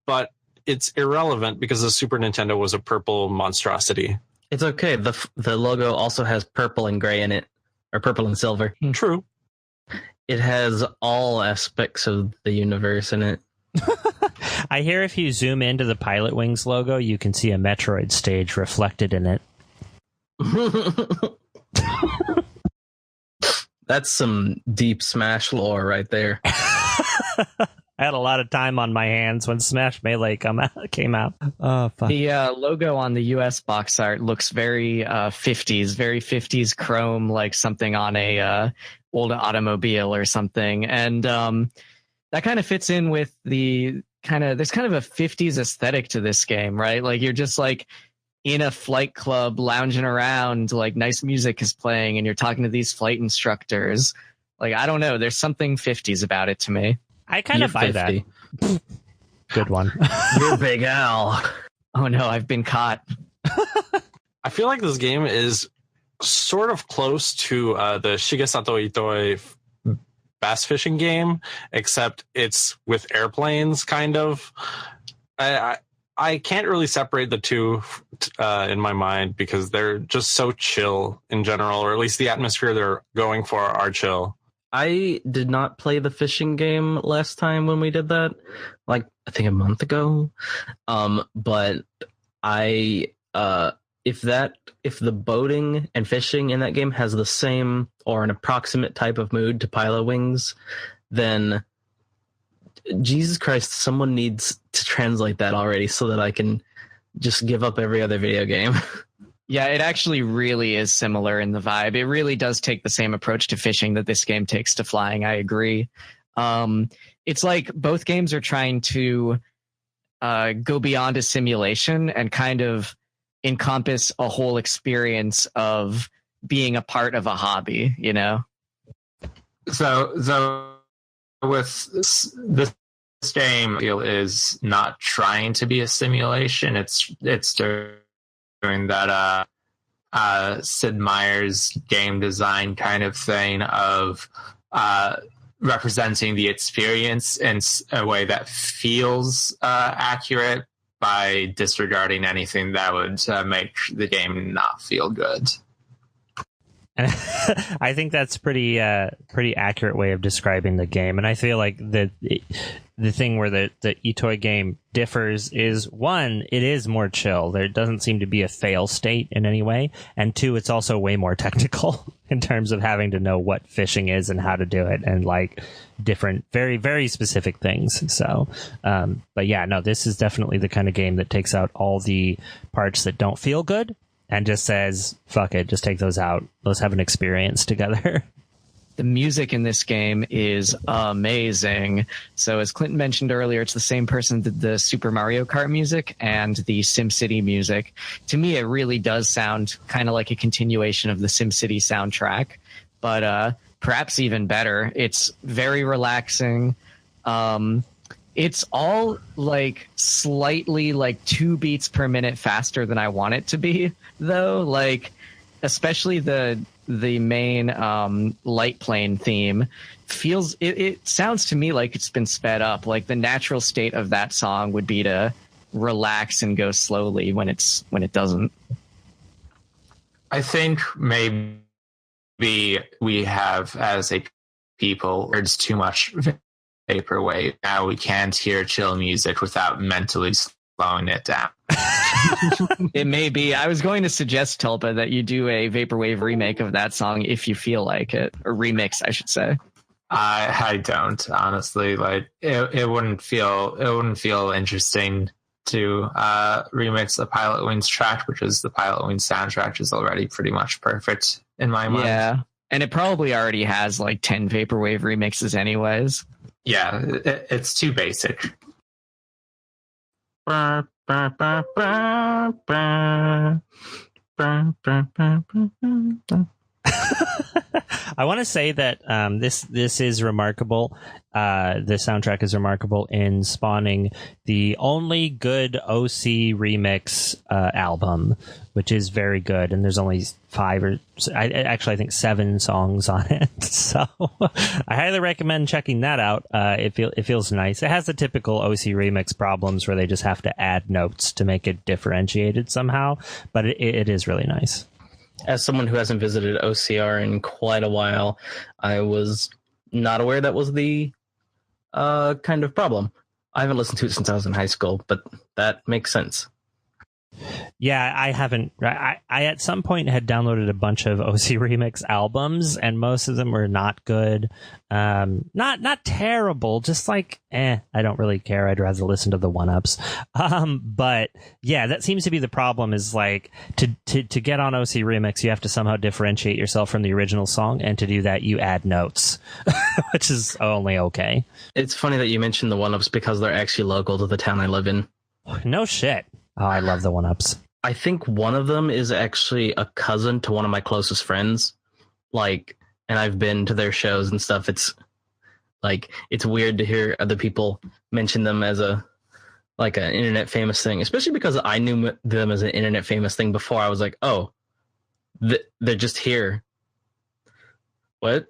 but it's irrelevant because the Super Nintendo was a purple monstrosity. It's okay. The logo also has purple and gray in it, or purple and silver. True. It has all aspects of the universe in it. I hear if you zoom into the Pilotwings logo, you can see a Metroid stage reflected in it. That's some deep Smash lore right there. I had a lot of time on my hands when Smash Melee came out. Oh, fuck. The logo on the US box art looks very 50s, very 50s chrome, like something on a old automobile or something. And that kind of fits in with there's kind of a 50s aesthetic to this game, right? Like you're just like in a flight club lounging around, like nice music is playing and you're talking to these flight instructors. Like, I don't know. There's something 50s about it to me. I kind of buy 50. That. Good one. You're Big Al. Oh no, I've been caught. I feel like this game is sort of close to the Shigesato Itoi bass fishing game, except it's with airplanes, kind of. I can't really separate the two in my mind because they're just so chill in general, or at least the atmosphere they're going for are chill. I did not play the fishing game last time when we did that, like I think a month ago. But if the boating and fishing in that game has the same or an approximate type of mood to Pilotwings, then Jesus Christ, someone needs to translate that already so that I can just give up every other video game. Yeah, it actually really is similar in the vibe. It really does take the same approach to fishing that this game takes to flying. I agree. It's like both games are trying to go beyond a simulation and kind of encompass a whole experience of being a part of a hobby, you know? So with this game, is not trying to be a simulation. It's doing that Sid Meier's game design kind of thing of representing the experience in a way that feels accurate by disregarding anything that would make the game not feel good. And I think that's pretty accurate way of describing the game. And I feel like the thing where the Itoi game differs is, one, it is more chill. There doesn't seem to be a fail state in any way. And two, it's also way more technical in terms of having to know what fishing is and how to do it and like different, very, very specific things. So, but yeah, no, this is definitely the kind of game that takes out all the parts that don't feel good and just says, fuck it, just take those out. Let's have an experience together. The music in this game is amazing. So as Clinton mentioned earlier, it's the same person that did the Super Mario Kart music and the SimCity music. To me, it really does sound kind of like a continuation of the SimCity soundtrack, but perhaps even better. It's very relaxing. It's all like slightly like 2 beats per minute faster than I want it to be, though. Like, especially the main light plane theme feels, it sounds to me like it's been sped up. Like the natural state of that song would be to relax and go slowly when it doesn't. I think maybe we have, as a people, it's too much vaporwave. Now we can't hear chill music without mentally slowing it down. It may be. I was going to suggest, Tulpa, that you do a vaporwave remake of that song if you feel like it, or remix, I should say. I don't, honestly. Like it wouldn't feel interesting to remix a Pilotwings track, because the Pilotwings soundtrack is already pretty much perfect in my mind. Yeah, and it probably already has like 10 vaporwave remixes anyways. Yeah, it's too basic. I want to say that this is remarkable. The soundtrack is remarkable in spawning the only good OC remix album, which is very good. And there's only 5 or I think 7 songs on it. So I highly recommend checking that out. It feels nice. It has the typical OC remix problems where they just have to add notes to make it differentiated somehow, but it is really nice. As someone who hasn't visited OCR in quite a while, I was not aware that was the kind of problem. I haven't listened to it since I was in high school, but that makes sense. Yeah, I haven't. I at some point had downloaded a bunch of OC Remix albums, and most of them were not good. Not terrible, just like, I don't really care. I'd rather listen to the one-ups. But yeah, that seems to be the problem, is like to get on OC Remix, you have to somehow differentiate yourself from the original song, and to do that, you add notes, which is only okay. It's funny that you mentioned the one-ups because they're actually local to the town I live in. No shit. Oh, I love the one-ups. I think one of them is actually a cousin to one of my closest friends. Like, and I've been to their shows and stuff. It's like, it's weird to hear other people mention them as an internet famous thing, especially because I knew them as an internet famous thing before. I was like, oh, they're just here. What?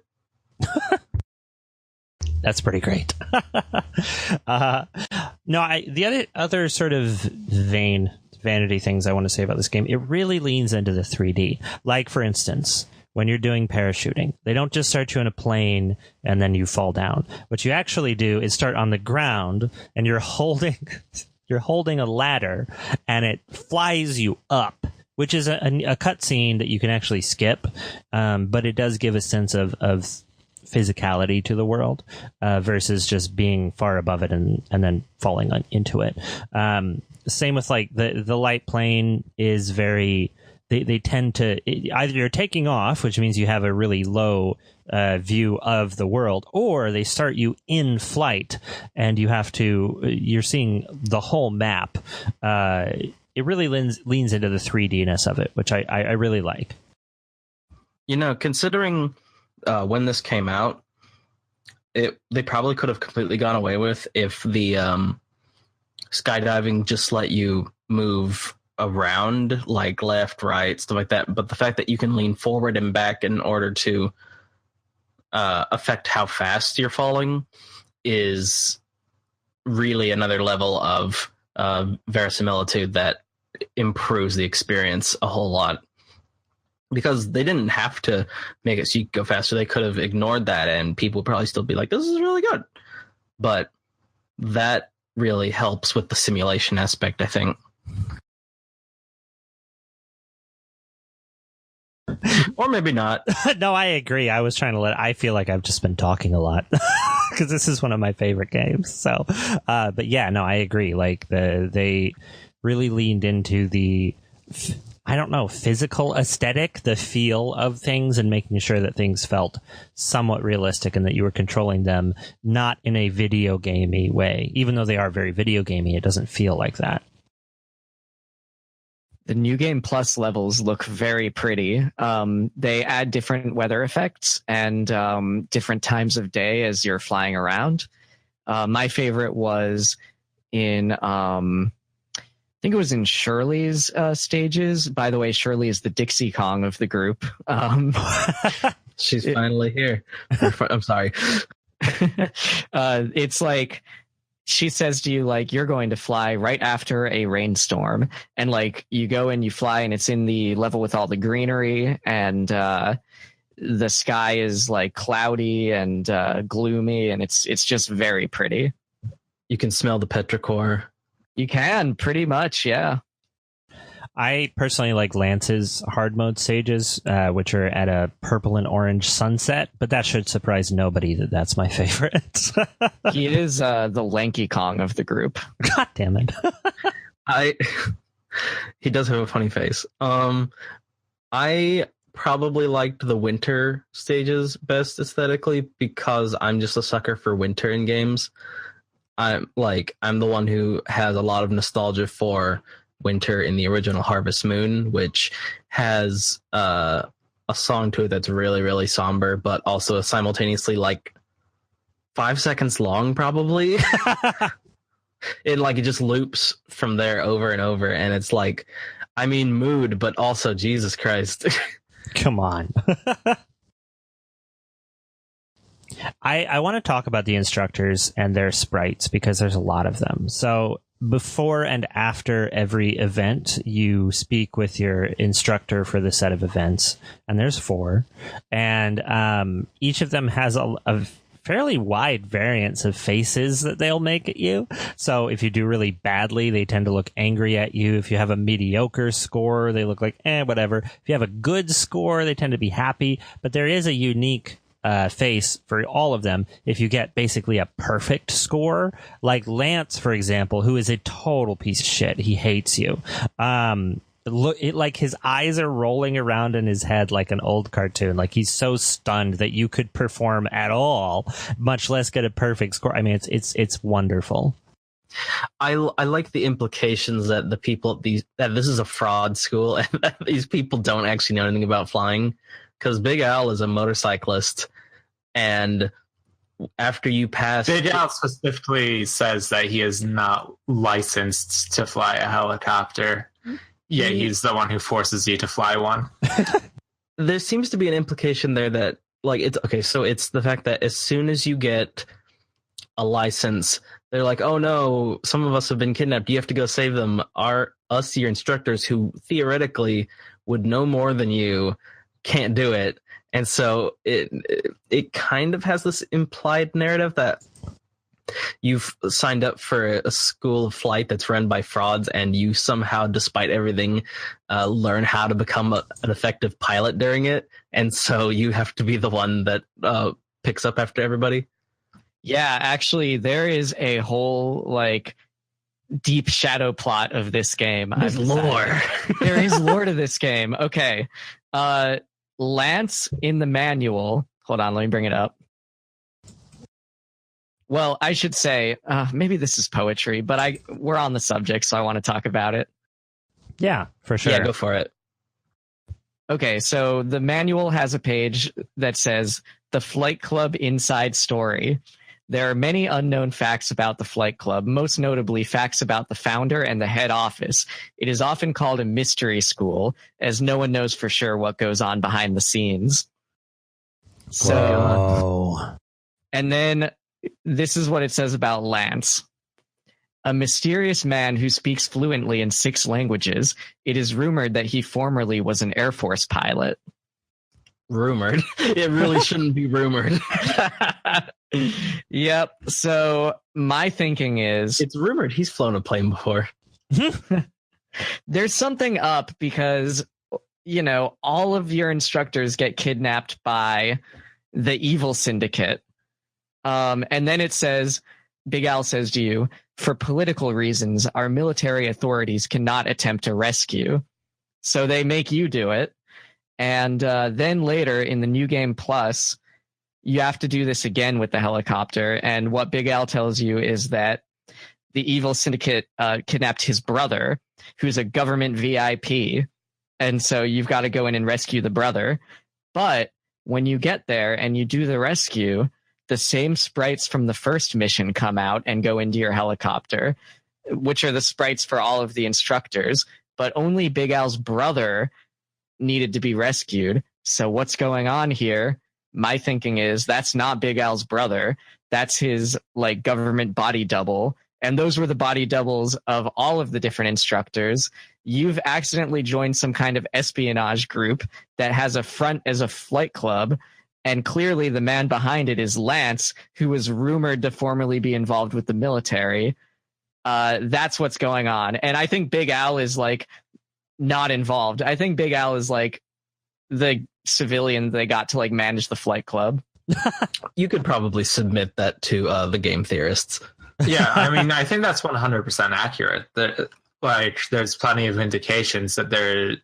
That's pretty great. The other sort of vanity things I want to say about this game, it really leans into the 3D. Like, for instance, when you're doing parachuting, they don't just start you in a plane and then you fall down. What you actually do is start on the ground, and you're holding a ladder, and it flies you up, which is a cutscene that you can actually skip, but it does give a sense of physicality to the world versus just being far above it and then falling into it. Same with like the light plane is very they tend to either you're taking off, which means you have a really low view of the world, or they start you in flight and you're seeing the whole map. It really leans into the 3D-ness of it, which I really like. Considering when this came out, they probably could have completely gone away with if the skydiving just let you move around, like left, right, stuff like that. But the fact that you can lean forward and back in order to affect how fast you're falling is really another level of verisimilitude that improves the experience a whole lot. Because they didn't have to make it so you could go faster. They could have ignored that and people would probably still be like, this is really good. But that really helps with the simulation aspect, I think. Or maybe not. No, I agree. I was trying to I feel like I've just been talking a lot because this is one of my favorite games. So, but yeah, no, I agree. Like they really leaned into the, I don't know, physical aesthetic, the feel of things, and making sure that things felt somewhat realistic and that you were controlling them not in a video gamey way. Even though they are very video gamey, it doesn't feel like that. The New Game Plus levels look very pretty. They add different weather effects and different times of day as you're flying around. My favorite was in... I think it was in Shirley's stages. By the way, Shirley is the Dixie Kong of the group. She's finally here. I'm sorry. It's like she says to you, like, you're going to fly right after a rainstorm. And like you go and you fly and it's in the level with all the greenery and the sky is like cloudy and gloomy and it's just very pretty. You can smell the petrichor. You can, pretty much, yeah. I personally like Lance's hard mode stages, which are at a purple and orange sunset, but that should surprise nobody that that's my favorite. He is the lanky Kong of the group. God damn it. He does have a funny face. I probably liked the winter stages best aesthetically because I'm just a sucker for winter in games. I'm the one who has a lot of nostalgia for winter in the original Harvest Moon, which has a song to it that's really, really somber, but also simultaneously like 5 seconds long, probably. It just loops from there over and over, and it's like, I mean, mood, but also Jesus Christ. Come on. I want to talk about the instructors and their sprites because there's a lot of them. So before and after every event, you speak with your instructor for the set of events, and there's 4. And each of them has a fairly wide variance of faces that they'll make at you. So if you do really badly, they tend to look angry at you. If you have a mediocre score, they look like, whatever. If you have a good score, they tend to be happy. But there is a unique face for all of them. If you get basically a perfect score, like Lance, for example, who is a total piece of shit, he hates you. Like his eyes are rolling around in his head like an old cartoon. Like he's so stunned that you could perform at all, much less get a perfect score. I mean, it's wonderful. I like the implications that that this is a fraud school and that these people don't actually know anything about flying. Because Big Al is a motorcyclist, and after you pass... Big Al specifically says that he is not licensed to fly a helicopter. Yeah, he's the one who forces you to fly one. There seems to be an implication there that, like, it's the fact that as soon as you get a license, they're like, oh no, some of us have been kidnapped. You have to go save them. Us, your instructors, who theoretically would know more than you, can't do it. And so it kind of has this implied narrative that you've signed up for a school of flight that's run by frauds, and you somehow, despite everything, learn how to become an effective pilot during it. And so you have to be the one that picks up after everybody. Yeah, actually, there is a whole deep shadow plot of this game. There's lore. There is lore to this game. Okay. Lance in the manual. Hold on, let me bring it up. Well, I should say, maybe this is poetry, but we're on the subject, so I want to talk about it. Yeah, for sure. Yeah, go for it. Okay, so the manual has a page that says the Flight Club Inside Story. There are many unknown facts about the Flight Club, most notably facts about the founder and the head office. It is often called a mystery school, as no one knows for sure what goes on behind the scenes. So, Whoa. And then this is what it says about Lance. A mysterious man who speaks fluently in 6 languages. It is rumored that he formerly was an Air Force pilot. Rumored. It really shouldn't be rumored. Yep. So my thinking is... It's rumored he's flown a plane before. There's something up because, you know, all of your instructors get kidnapped by the evil syndicate. And then it says, Big Al says to you, for political reasons, our military authorities cannot attempt to rescue. So they make you do it. And then later in the New Game Plus, you have to do this again with the helicopter. And what Big Al tells you is that the evil syndicate kidnapped his brother, who's a government VIP. And so you've got to go in and rescue the brother. But when you get there and you do the rescue, the same sprites from the first mission come out and go into your helicopter, which are the sprites for all of the instructors. But only Big Al's brother needed to be rescued. So what's going on here? My thinking is that's not Big Al's brother. That's his like government body double. And those were the body doubles of all of the different instructors. You've accidentally joined some kind of espionage group that has a front as a flight club. And clearly the man behind it is Lance, who was rumored to formerly be involved with the military. That's what's going on. And I think Big Al is like not involved. I think Big Al is like the civilian they got to like manage the flight club. You could probably submit that to the game theorists. Yeah, I mean, I think that's 100% accurate. There's plenty of indications that there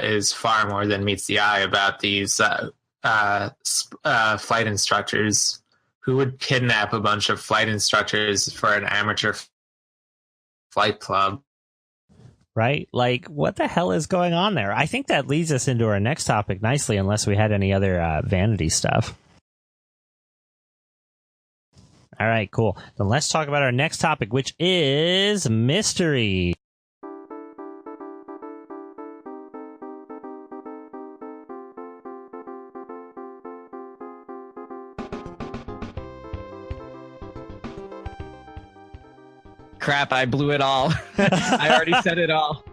is far more than meets the eye about these flight instructors who would kidnap a bunch of flight instructors for an amateur flight club. Right? Like, what the hell is going on there? I think that leads us into our next topic nicely, unless we had any other vanity stuff. All right, cool. Then let's talk about our next topic, which is mystery. Crap, I blew it all. I already said it all.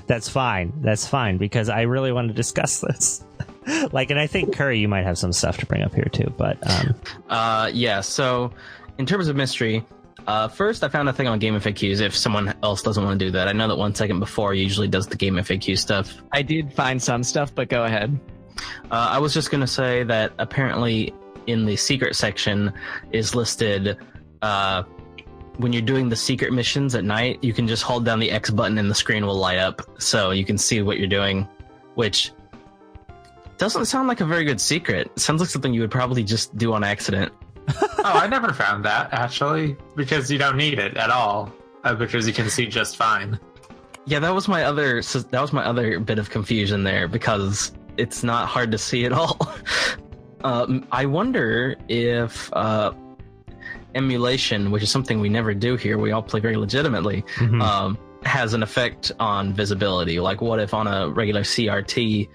That's fine. That's fine, because I really want to discuss this. And I think, Curry, you might have some stuff to bring up here, too. But yeah, so in terms of mystery, first I found a thing on Game FAQs if someone else doesn't want to do that. I know that OneSecondBefore usually does the Game FAQ stuff. I did find some stuff, but go ahead. I was just going to say that apparently in the secret section is listed... when you're doing the secret missions at night, you can just hold down the X button and the screen will light up so you can see what you're doing, which doesn't sound like a very good secret. It sounds like something you would probably just do on accident. Oh, I never found that, actually, because you don't need it at all, because you can see just fine. Yeah, that was my other bit of confusion there, because it's not hard to see at all. I wonder if... emulation, which is something we never do here, we all play very legitimately, has an effect on visibility. Like, what if on a regular CRT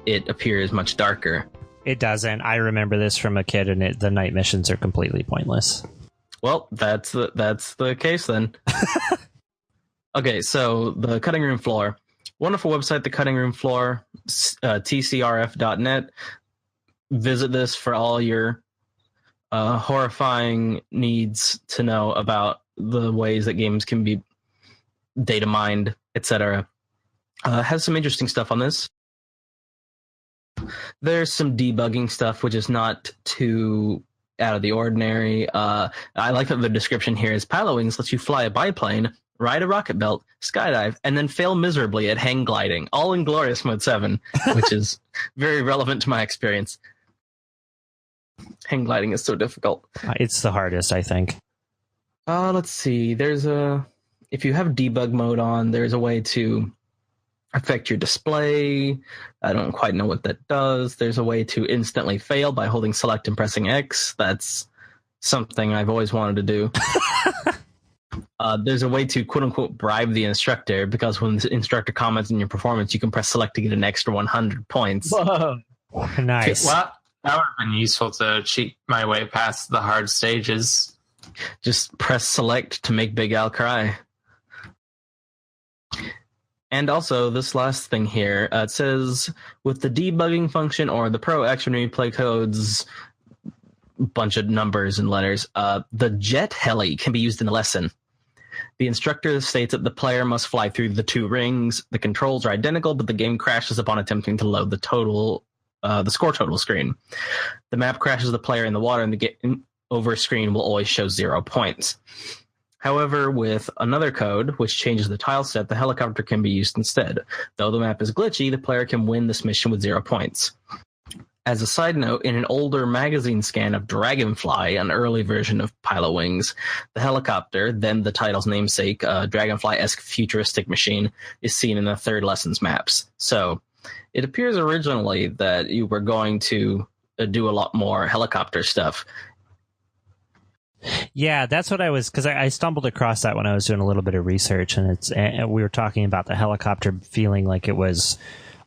it appears much darker? it doesn't. I remember this from a kid, and the night missions are completely pointless. Well, that's the case then. Okay, so the Cutting Room Floor. Wonderful website, the Cutting Room Floor, tcrf.net. Visit this for all your horrifying needs to know about the ways that games can be data mined, etc. Has some interesting stuff on this. There's some debugging stuff, which is not too out of the ordinary. I like that the description here is Pilotwings lets you fly a biplane ride a rocket belt, skydive, and then fail miserably at hang gliding, all in Glorious Mode 7, which is very relevant to my experience. Hang gliding is so difficult. It's the hardest, I think. Let's see. If you have debug mode on, there's a way to affect your display. I don't quite know what that does. There's a way to instantly fail by holding select and pressing X. That's something I've always wanted to do. There's a way to quote-unquote bribe the instructor, because when the instructor comments on your performance, you can press select to get an extra 100 points. Whoa. Nice. Well, that would have been useful to cheat my way past the hard stages. Just press select to make Big Al cry. And also, this last thing here, it says, with the debugging function or the pro action replay codes, bunch of numbers and letters, the jet heli can be used in the lesson. The instructor states that the player must fly through the 2 rings. The controls are identical, but the game crashes upon attempting to load the score total screen. The map crashes the player in the water, and the game over screen will always show 0 points. However, with another code, which changes the tile set, the helicopter can be used instead. Though the map is glitchy, the player can win this mission with 0 points. As a side note, in an older magazine scan of Dragonfly, an early version of Pilotwings, the helicopter, then the title's namesake, Dragonfly-esque futuristic machine, is seen in the third lesson's maps. So, it appears originally that you were going to do a lot more helicopter stuff. Yeah, that's what I was, because I stumbled across that when I was doing a little bit of research, and we were talking about the helicopter feeling like it was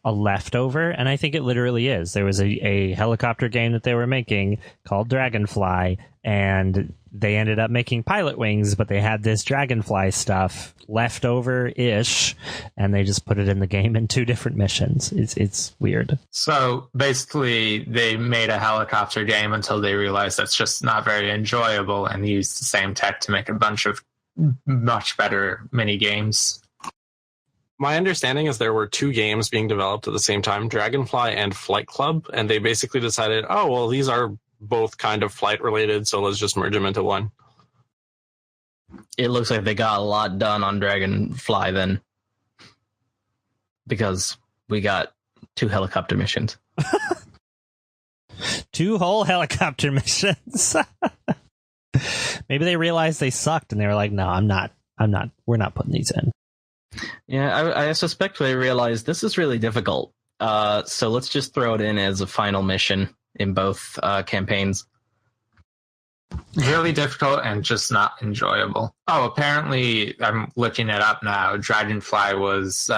a leftover, and I think it literally is. There was a helicopter game that they were making called Dragonfly, and they ended up making Pilotwings, but they had this Dragonfly stuff left over-ish, and they just put it in the game in 2 different missions. It's weird. So basically, they made a helicopter game until they realized that's just not very enjoyable, and used the same tech to make a bunch of much better mini games. My understanding is there were 2 games being developed at the same time, Dragonfly and Flight Club, and they basically decided, oh, well, these are both kind of flight related, so let's just merge them into one. It looks like they got a lot done on Dragonfly then, because we got 2 helicopter missions. 2 whole helicopter missions. Maybe they realized they sucked, and they were like, no, we're not putting these in. Yeah, I suspect they realized this is really difficult. So let's just throw it in as a final mission in both campaigns. Really difficult and just not enjoyable. Oh, apparently, I'm looking it up now. Dragonfly was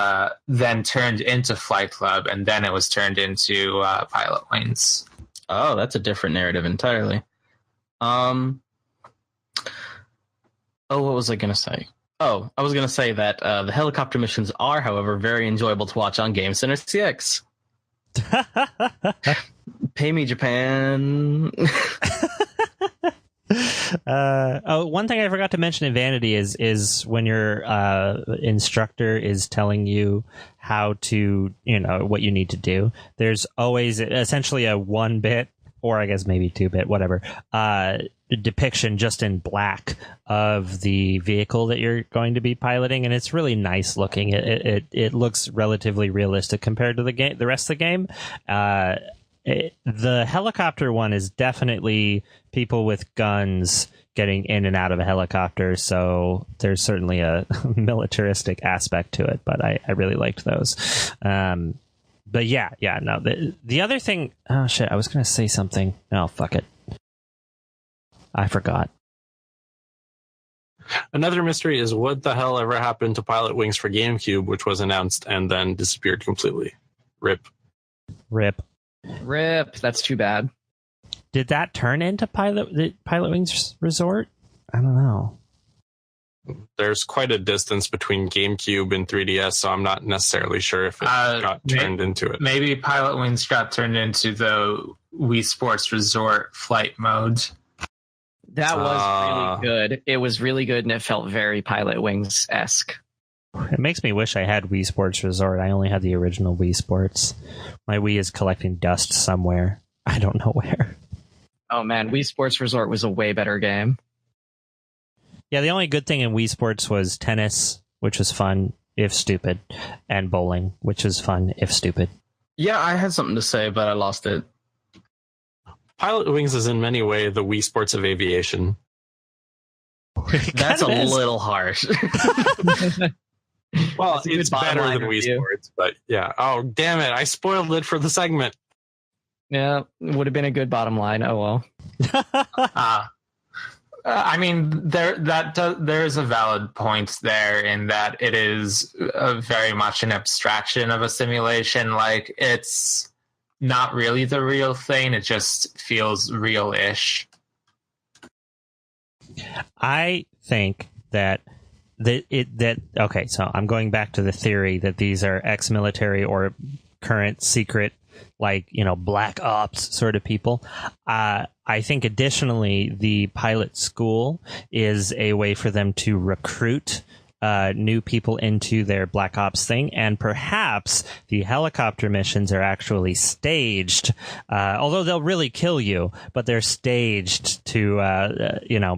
then turned into Flight Club, and then it was turned into Pilotwings. Oh, that's a different narrative entirely. What was I going to say? Oh, I was going to say that the helicopter missions are, however, very enjoyable to watch on Game Center CX. Pay me, Japan. One thing I forgot to mention in Vanity is when your instructor is telling you how to, what you need to do. There's always essentially a 1-bit, or I guess maybe 2-bit, whatever, depiction just in black of the vehicle that you're going to be piloting, and it's really nice looking. It looks relatively realistic compared to the rest of the game. The helicopter one is definitely people with guns getting in and out of a helicopter, so there's certainly a militaristic aspect to it, but I really liked those. But yeah, no. The other thing, oh shit, I was going to say something. Oh, fuck it. I forgot. Another mystery is what the hell ever happened to Pilotwings for GameCube, which was announced and then disappeared completely. RIP. That's too bad. Did that turn into Pilotwings Resort? I don't know. There's quite a distance between GameCube and 3DS, so I'm not necessarily sure if it got turned into it. Maybe Pilotwings got turned into the Wii Sports Resort flight mode. That was really good. It was really good, and it felt very Pilotwings-esque. It makes me wish I had Wii Sports Resort. I only had the original Wii Sports. My Wii is collecting dust somewhere. I don't know where. Oh man, Wii Sports Resort was a way better game. Yeah, the only good thing in Wii Sports was tennis, which was fun if stupid, and bowling, which is fun if stupid. Yeah, I had something to say, but I lost it. Pilotwings is in many ways the Wii Sports of aviation. That's a little harsh. Well, That's a good it's bottom better line than Wii review. Sports, but yeah. Oh, damn it. I spoiled it for the segment. Yeah, would have been a good bottom line. Oh well. I mean, there's a valid point there in that it is very much an abstraction of a simulation. Like, it's not really the real thing. It just feels real-ish. I think that okay, so I'm going back to the theory that these are ex-military or current secret, like, black ops sort of people. I think additionally, the pilot school is a way for them to recruit new people into their black ops thing, and perhaps the helicopter missions are actually staged, although they'll really kill you, but they're staged to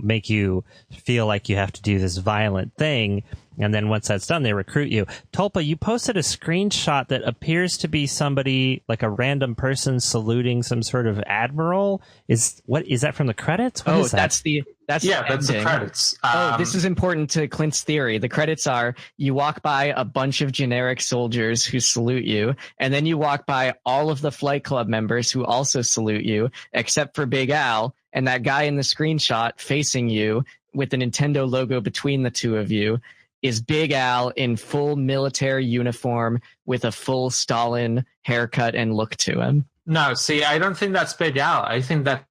make you feel like you have to do this violent thing. And then once that's done, they recruit you. Tulpa, you posted a screenshot that appears to be somebody, like a random person saluting some sort of admiral. Is that from the credits? What is that? That's the the credits. This is important to Clint's theory. The credits are: you walk by a bunch of generic soldiers who salute you, and then you walk by all of the Flight Club members who also salute you, except for Big Al and that guy in the screenshot facing you with the Nintendo logo between the two of you. Is Big Al in full military uniform with a full Stalin haircut and look to him. No, see, I don't think that's Big Al. I think that's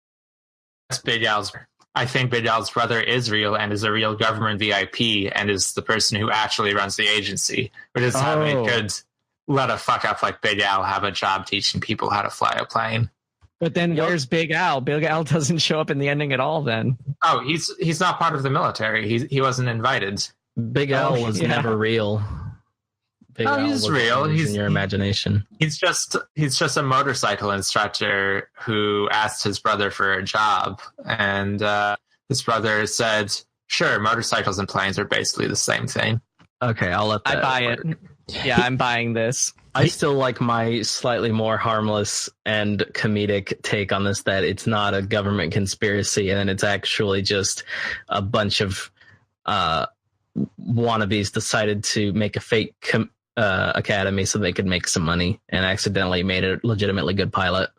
Big Al's. I think Big Al's brother is real and is a real government VIP and is the person who actually runs the agency, which is how they could let a fuck up like Big Al have a job teaching people how to fly a plane. But then where's Big Al? Big Al doesn't show up in the ending at all then. Oh, he's not part of the military. He wasn't invited. Big Al was never real. Big Al he's real. He's in your imagination. He's just a motorcycle instructor who asked his brother for a job, and his brother said, "Sure, motorcycles and planes are basically the same thing." Okay, I'll let that. I buy it. Yeah, I'm buying this. I still like my slightly more harmless and comedic take on this, that it's not a government conspiracy and it's actually just a bunch of wannabes decided to make a fake academy so they could make some money and accidentally made a legitimately good pilot.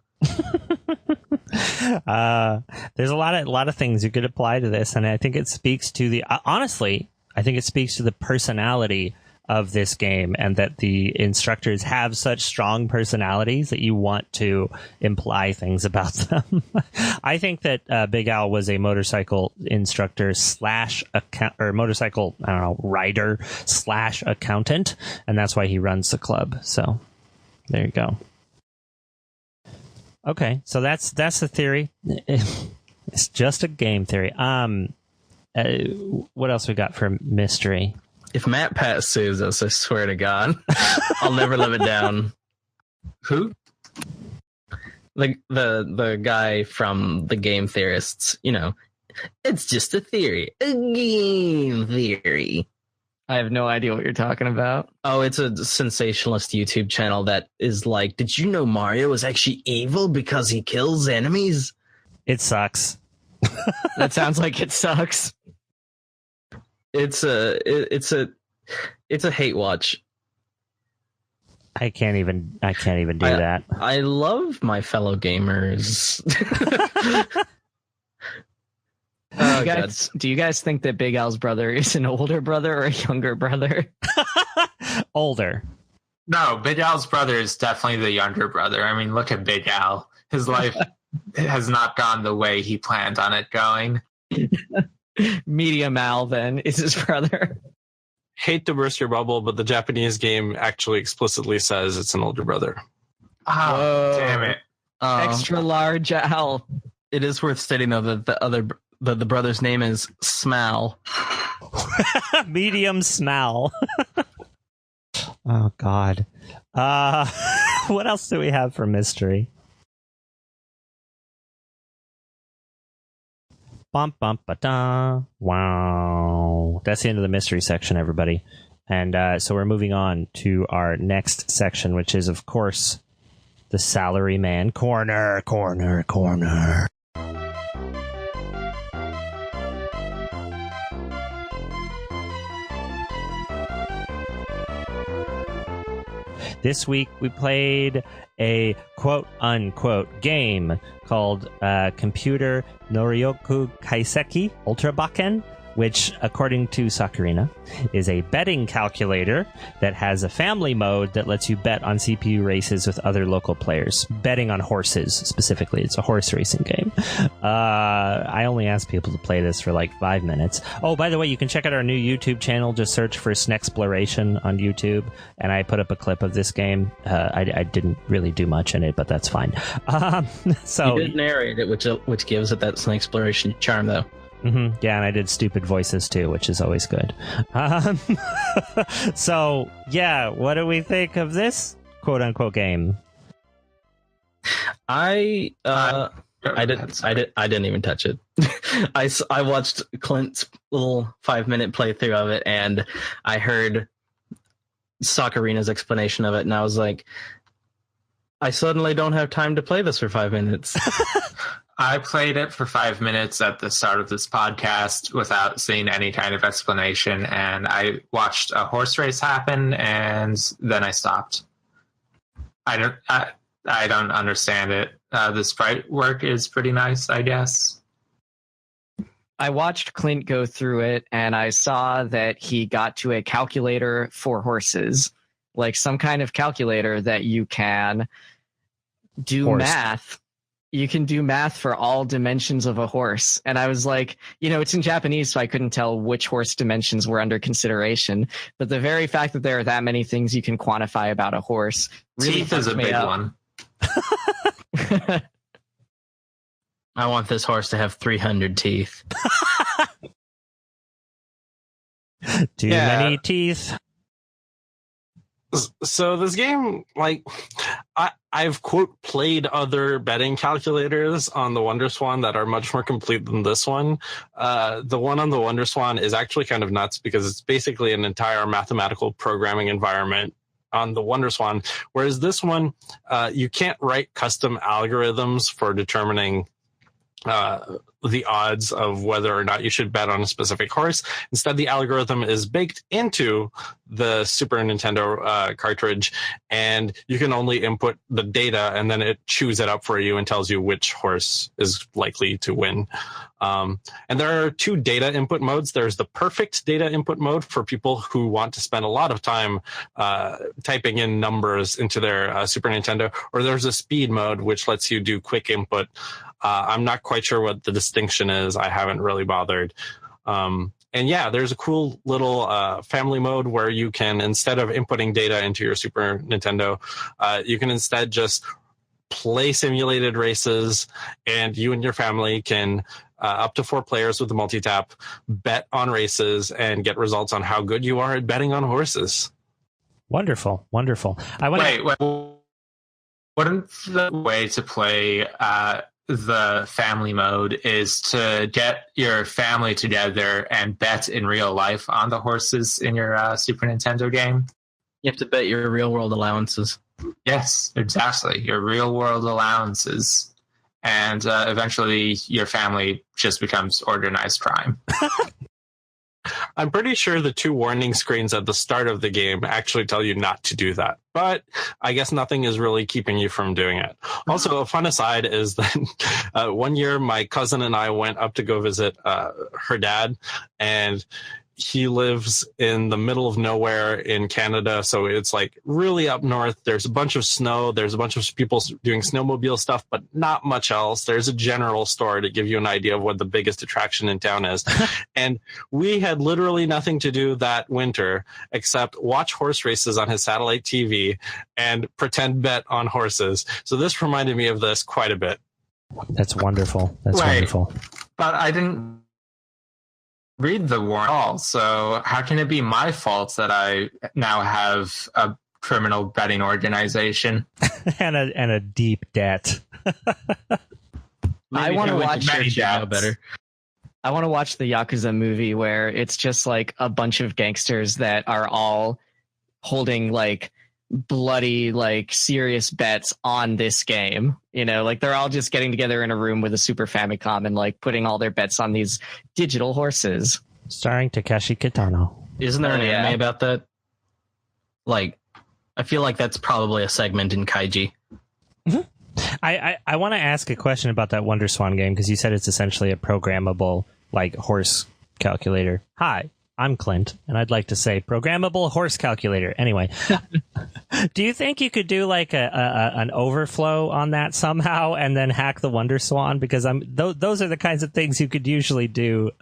There's a lot of things you could apply to this, and I think it speaks to the honestly, I think it speaks to the personality of this game, and that the instructors have such strong personalities that you want to imply things about them. I think that Big Al was a motorcycle instructor / motorcycle, rider / accountant, and that's why he runs the club. So there you go. Okay, so that's the theory. It's just a game theory. What else we got for mystery? If Matt Pat sues us, I swear to God, I'll never live it down. Who? The guy from the Game Theorists. It's just a theory. A game theory. I have no idea what you're talking about. Oh, it's a sensationalist YouTube channel that is like, did you know Mario is actually evil because he kills enemies? It sucks. That sounds like it sucks. It's a hate watch. I can't even do that. I love my fellow gamers. Do you guys think that Big Al's brother is an older brother or a younger brother? Older. No, Big Al's brother is definitely the younger brother. I mean, look at Big Al. His life has not gone the way he planned on it going. Medium Al, then, is his brother. Hate to burst your bubble, but the Japanese game actually explicitly says it's an older brother. Oh, damn it. Extra large Al. It is worth stating, though, that the brother's name is Smal. Medium Smal. Oh, God. What else do we have for mystery? Bum, bum, ba-da. Wow. That's the end of the mystery section, everybody. And so we're moving on to our next section, which is, of course, the Salaryman Corner. This week we played a quote-unquote game called Computer Noryoku Kaiseki Ultrabaken, which, according to Sakurina, is a betting calculator that has a family mode that lets you bet on CPU races with other local players. Betting on horses, specifically. It's a horse racing game. I only asked people to play this for like 5 minutes. Oh, by the way, you can check out our new YouTube channel. Just search for SNExploration on YouTube, and I put up a clip of this game. I didn't really do much in it, but that's fine. So you did narrate it, which gives it that SNExploration charm, though. Mm-hmm. Yeah, and I did stupid voices too, which is always good. So, yeah, what do we think of this quote-unquote game? I didn't even touch it. I watched Clint's little 5-minute playthrough of it, and I heard Sakurina's explanation of it, and I was like, I suddenly don't have time to play this for 5 minutes. I played it for 5 minutes at the start of this podcast without seeing any kind of explanation, and I watched a horse race happen, and then I stopped. I don't understand it. The sprite work is pretty nice, I guess. I watched Clint go through it, and I saw that he got to a calculator for horses, like some kind of calculator that you can do math. You can do math for all dimensions of a horse. And I was like, it's in Japanese, so I couldn't tell which horse dimensions were under consideration. But the very fact that there are that many things you can quantify about a horse really Teeth is a big one. I want this horse to have 300 teeth. Too many teeth. So this game, I've quote played other betting calculators on the WonderSwan that are much more complete than this one. The one on the WonderSwan is actually kind of nuts because it's basically an entire mathematical programming environment on the WonderSwan, whereas this one, you can't write custom algorithms for determining the odds of whether or not you should bet on a specific horse. Instead, the algorithm is baked into the Super Nintendo cartridge, and you can only input the data, and then it chews it up for you and tells you which horse is likely to win. And there are 2 data input modes. There's the perfect data input mode for people who want to spend a lot of time typing in numbers into their Super Nintendo, or there's a speed mode, which lets you do quick input. I'm not quite sure what the distinction is. I haven't really bothered. And yeah, there's a cool little family mode where you can, instead of inputting data into your Super Nintendo, you can instead just play simulated races, and you and your family can, up to 4 players with the multi-tap, bet on races and get results on how good you are at betting on horses. Wonderful. Wait. Wouldn't the way to play the family mode is to get your family together and bet in real life on the horses in your Super Nintendo game? You have to bet your real world allowances. Yes, exactly. Your real world allowances. And eventually your family just becomes organized crime. I'm pretty sure the 2 warning screens at the start of the game actually tell you not to do that. But I guess nothing is really keeping you from doing it. Also, a fun aside is that one year my cousin and I went up to go visit her dad, and he lives in the middle of nowhere in Canada, so it's like really up north. There's a bunch of snow. There's a bunch of people doing snowmobile stuff, but not much else. There's a general store to give you an idea of what the biggest attraction in town is. And we had literally nothing to do that winter except watch horse races on his satellite TV and pretend bet on horses. So this reminded me of this quite a bit. That's wonderful. Wonderful. But I didn't read the warrant at all, so how can it be my fault that I now have a criminal betting organization and a deep debt? I want to watch your better. I want to watch the Yakuza movie where it's just like a bunch of gangsters that are all holding like bloody, like serious bets on this game. You know, like they're all just getting together in a room with a Super Famicom and like putting all their bets on these digital horses. Starring Takeshi Kitano. Isn't there an Yeah. anime about that? Like, I feel like that's probably a segment in Kaiji. I want to ask a question about that WonderSwan game because you said it's essentially a programmable like horse calculator. Hi, I'm Clint, and I'd like to say programmable horse calculator. Anyway, do you think you could do like an overflow on that somehow and then hack the WonderSwan? Because those are the kinds of things you could usually do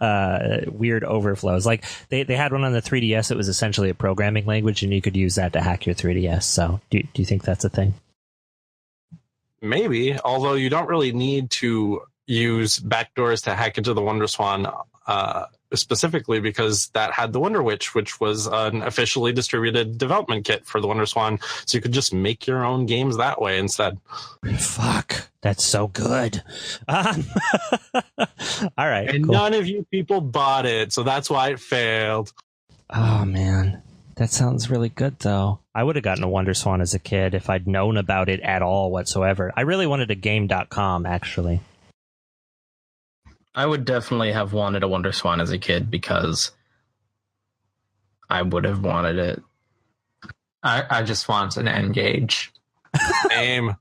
weird overflows. Like they had one on the 3DS. It was essentially a programming language, and you could use that to hack your 3DS. So do you think that's a thing? Maybe, although you don't really need to use backdoors to hack into the WonderSwan specifically because that had the Wonder Witch, which was an officially distributed development kit for the WonderSwan. So you could just make your own games that way instead. Fuck, that's so good. All right. And cool. none of you people bought it, so that's why it failed. Oh, man. That sounds really good, though. I would have gotten a WonderSwan as a kid if I'd known about it at all whatsoever. I really wanted a Game.com, actually. I would definitely have wanted a WonderSwan as a kid because I would have wanted it. I just want an N-Gage. Same.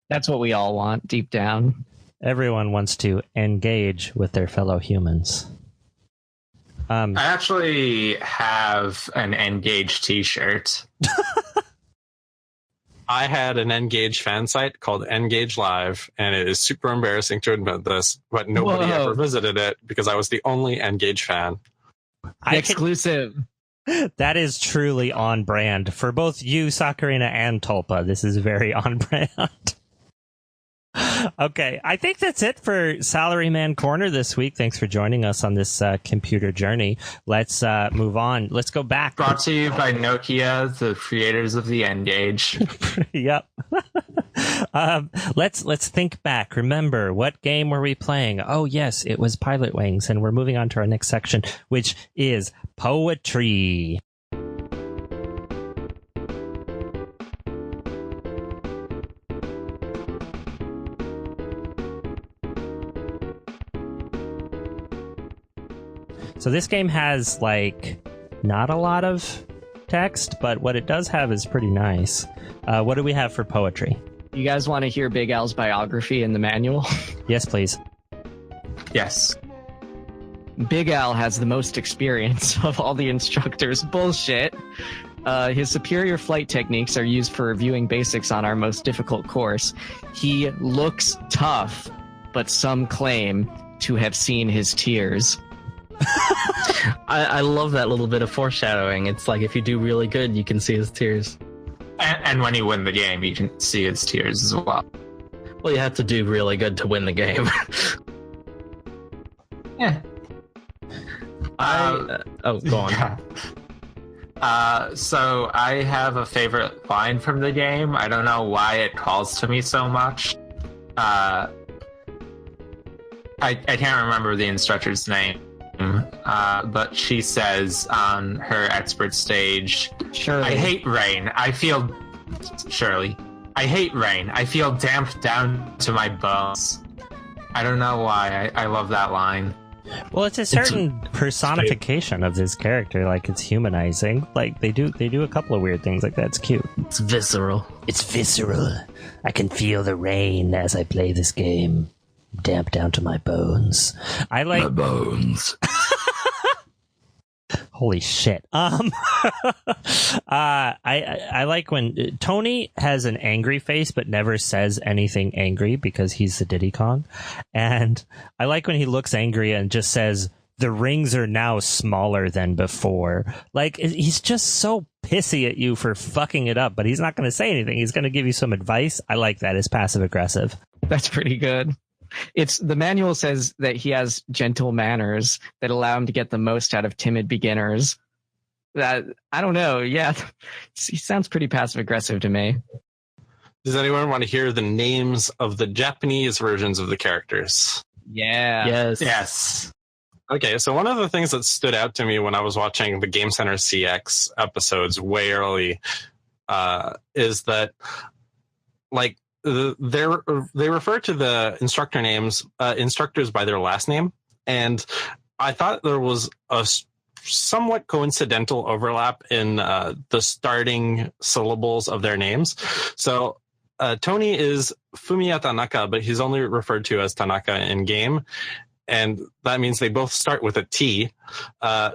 That's what we all want deep down. Everyone wants to engage with their fellow humans. I actually have an N-Gage t-shirt. I had an N-Gage fan site called N-Gage Live, and it is super embarrassing to admit this, but nobody Whoa. ever visited it because I was the only N-Gage fan. Exclusive. That is truly on brand for both you, Sakurina, and Tulpa. This is very on brand. Okay, I think that's it for Salaryman Corner this week. Thanks for joining us on this computer journey. Let's move on. Let's go back. Brought to you by Nokia, the creators of the N-Gage. Yep. Let's think back. Remember, what game were we playing? Oh, yes, it was Pilotwings, and we're moving on to our next section, which is poetry. So this game has, like, not a lot of text, but what it does have is pretty nice. What do we have for poetry? You guys want to hear Big Al's biography in the manual? Yes, please. Yes. Big Al has the most experience of all the instructors. Bullshit. His superior flight techniques are used for reviewing basics on our most difficult course. He looks tough, but some claim to have seen his tears. I love that little bit of foreshadowing. It's like if you do really good, you can see his tears. And when you win the game, you can see his tears as well. Well, you have to do really good to win the game. Yeah. Go on. So I have a favorite line from the game. I don't know why it calls to me so much. I can't remember the instructor's name. But she says on her expert stage, Shirley. I hate rain. I feel damp down to my bones. I don't know why. I love that line. Well, it's a certain personification of this character. Like, it's humanizing. Like, they do a couple of weird things like that. It's cute. It's visceral. It's visceral. I can feel the rain as I play this game. Damp down to my bones. I like My bones. Holy shit. I like when Tony has an angry face but never says anything angry because he's the Diddy Kong. And I like when he looks angry and just says, the rings are now smaller than before. Like, he's just so pissy at you for fucking it up, but he's not going to say anything. He's going to give you some advice. I like that. It's passive aggressive. That's pretty good. It's the manual says that he has gentle manners that allow him to get the most out of timid beginners. That I don't know. Yeah, he sounds pretty passive aggressive to me. Does anyone want to hear the names of the Japanese versions of the characters? Yeah. Yes. Yes. Okay, so one of the things that stood out to me when I was watching the Game Center CX episodes way early is that, like, they refer to the instructors by their last name, and I thought there was a somewhat coincidental overlap in the starting syllables of their names. So Tony is Fumiya Tanaka, but he's only referred to as Tanaka in game. And that means they both start with a T.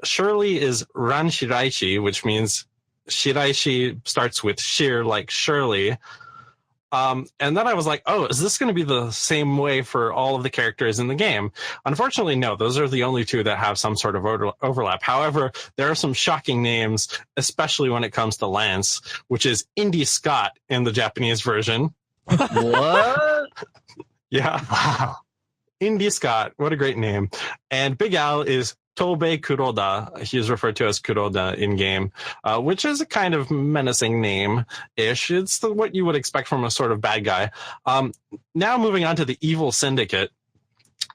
Shirley is Ran Shiraishi, which means Shiraishi starts with Shir, like Shirley. And then I was like, oh, is this going to be the same way for all of the characters in the game? Unfortunately, no. Those are the only two that have some sort of overlap. However, there are some shocking names, especially when it comes to Lance, which is Indy Scott in the Japanese version. What? Yeah. Wow. Indy Scott, what a great name. And Big Al is Tobei Kuroda. He is referred to as Kuroda in game, which is a kind of menacing name-ish. It's what you would expect from a sort of bad guy. Now moving on to the Evil Syndicate.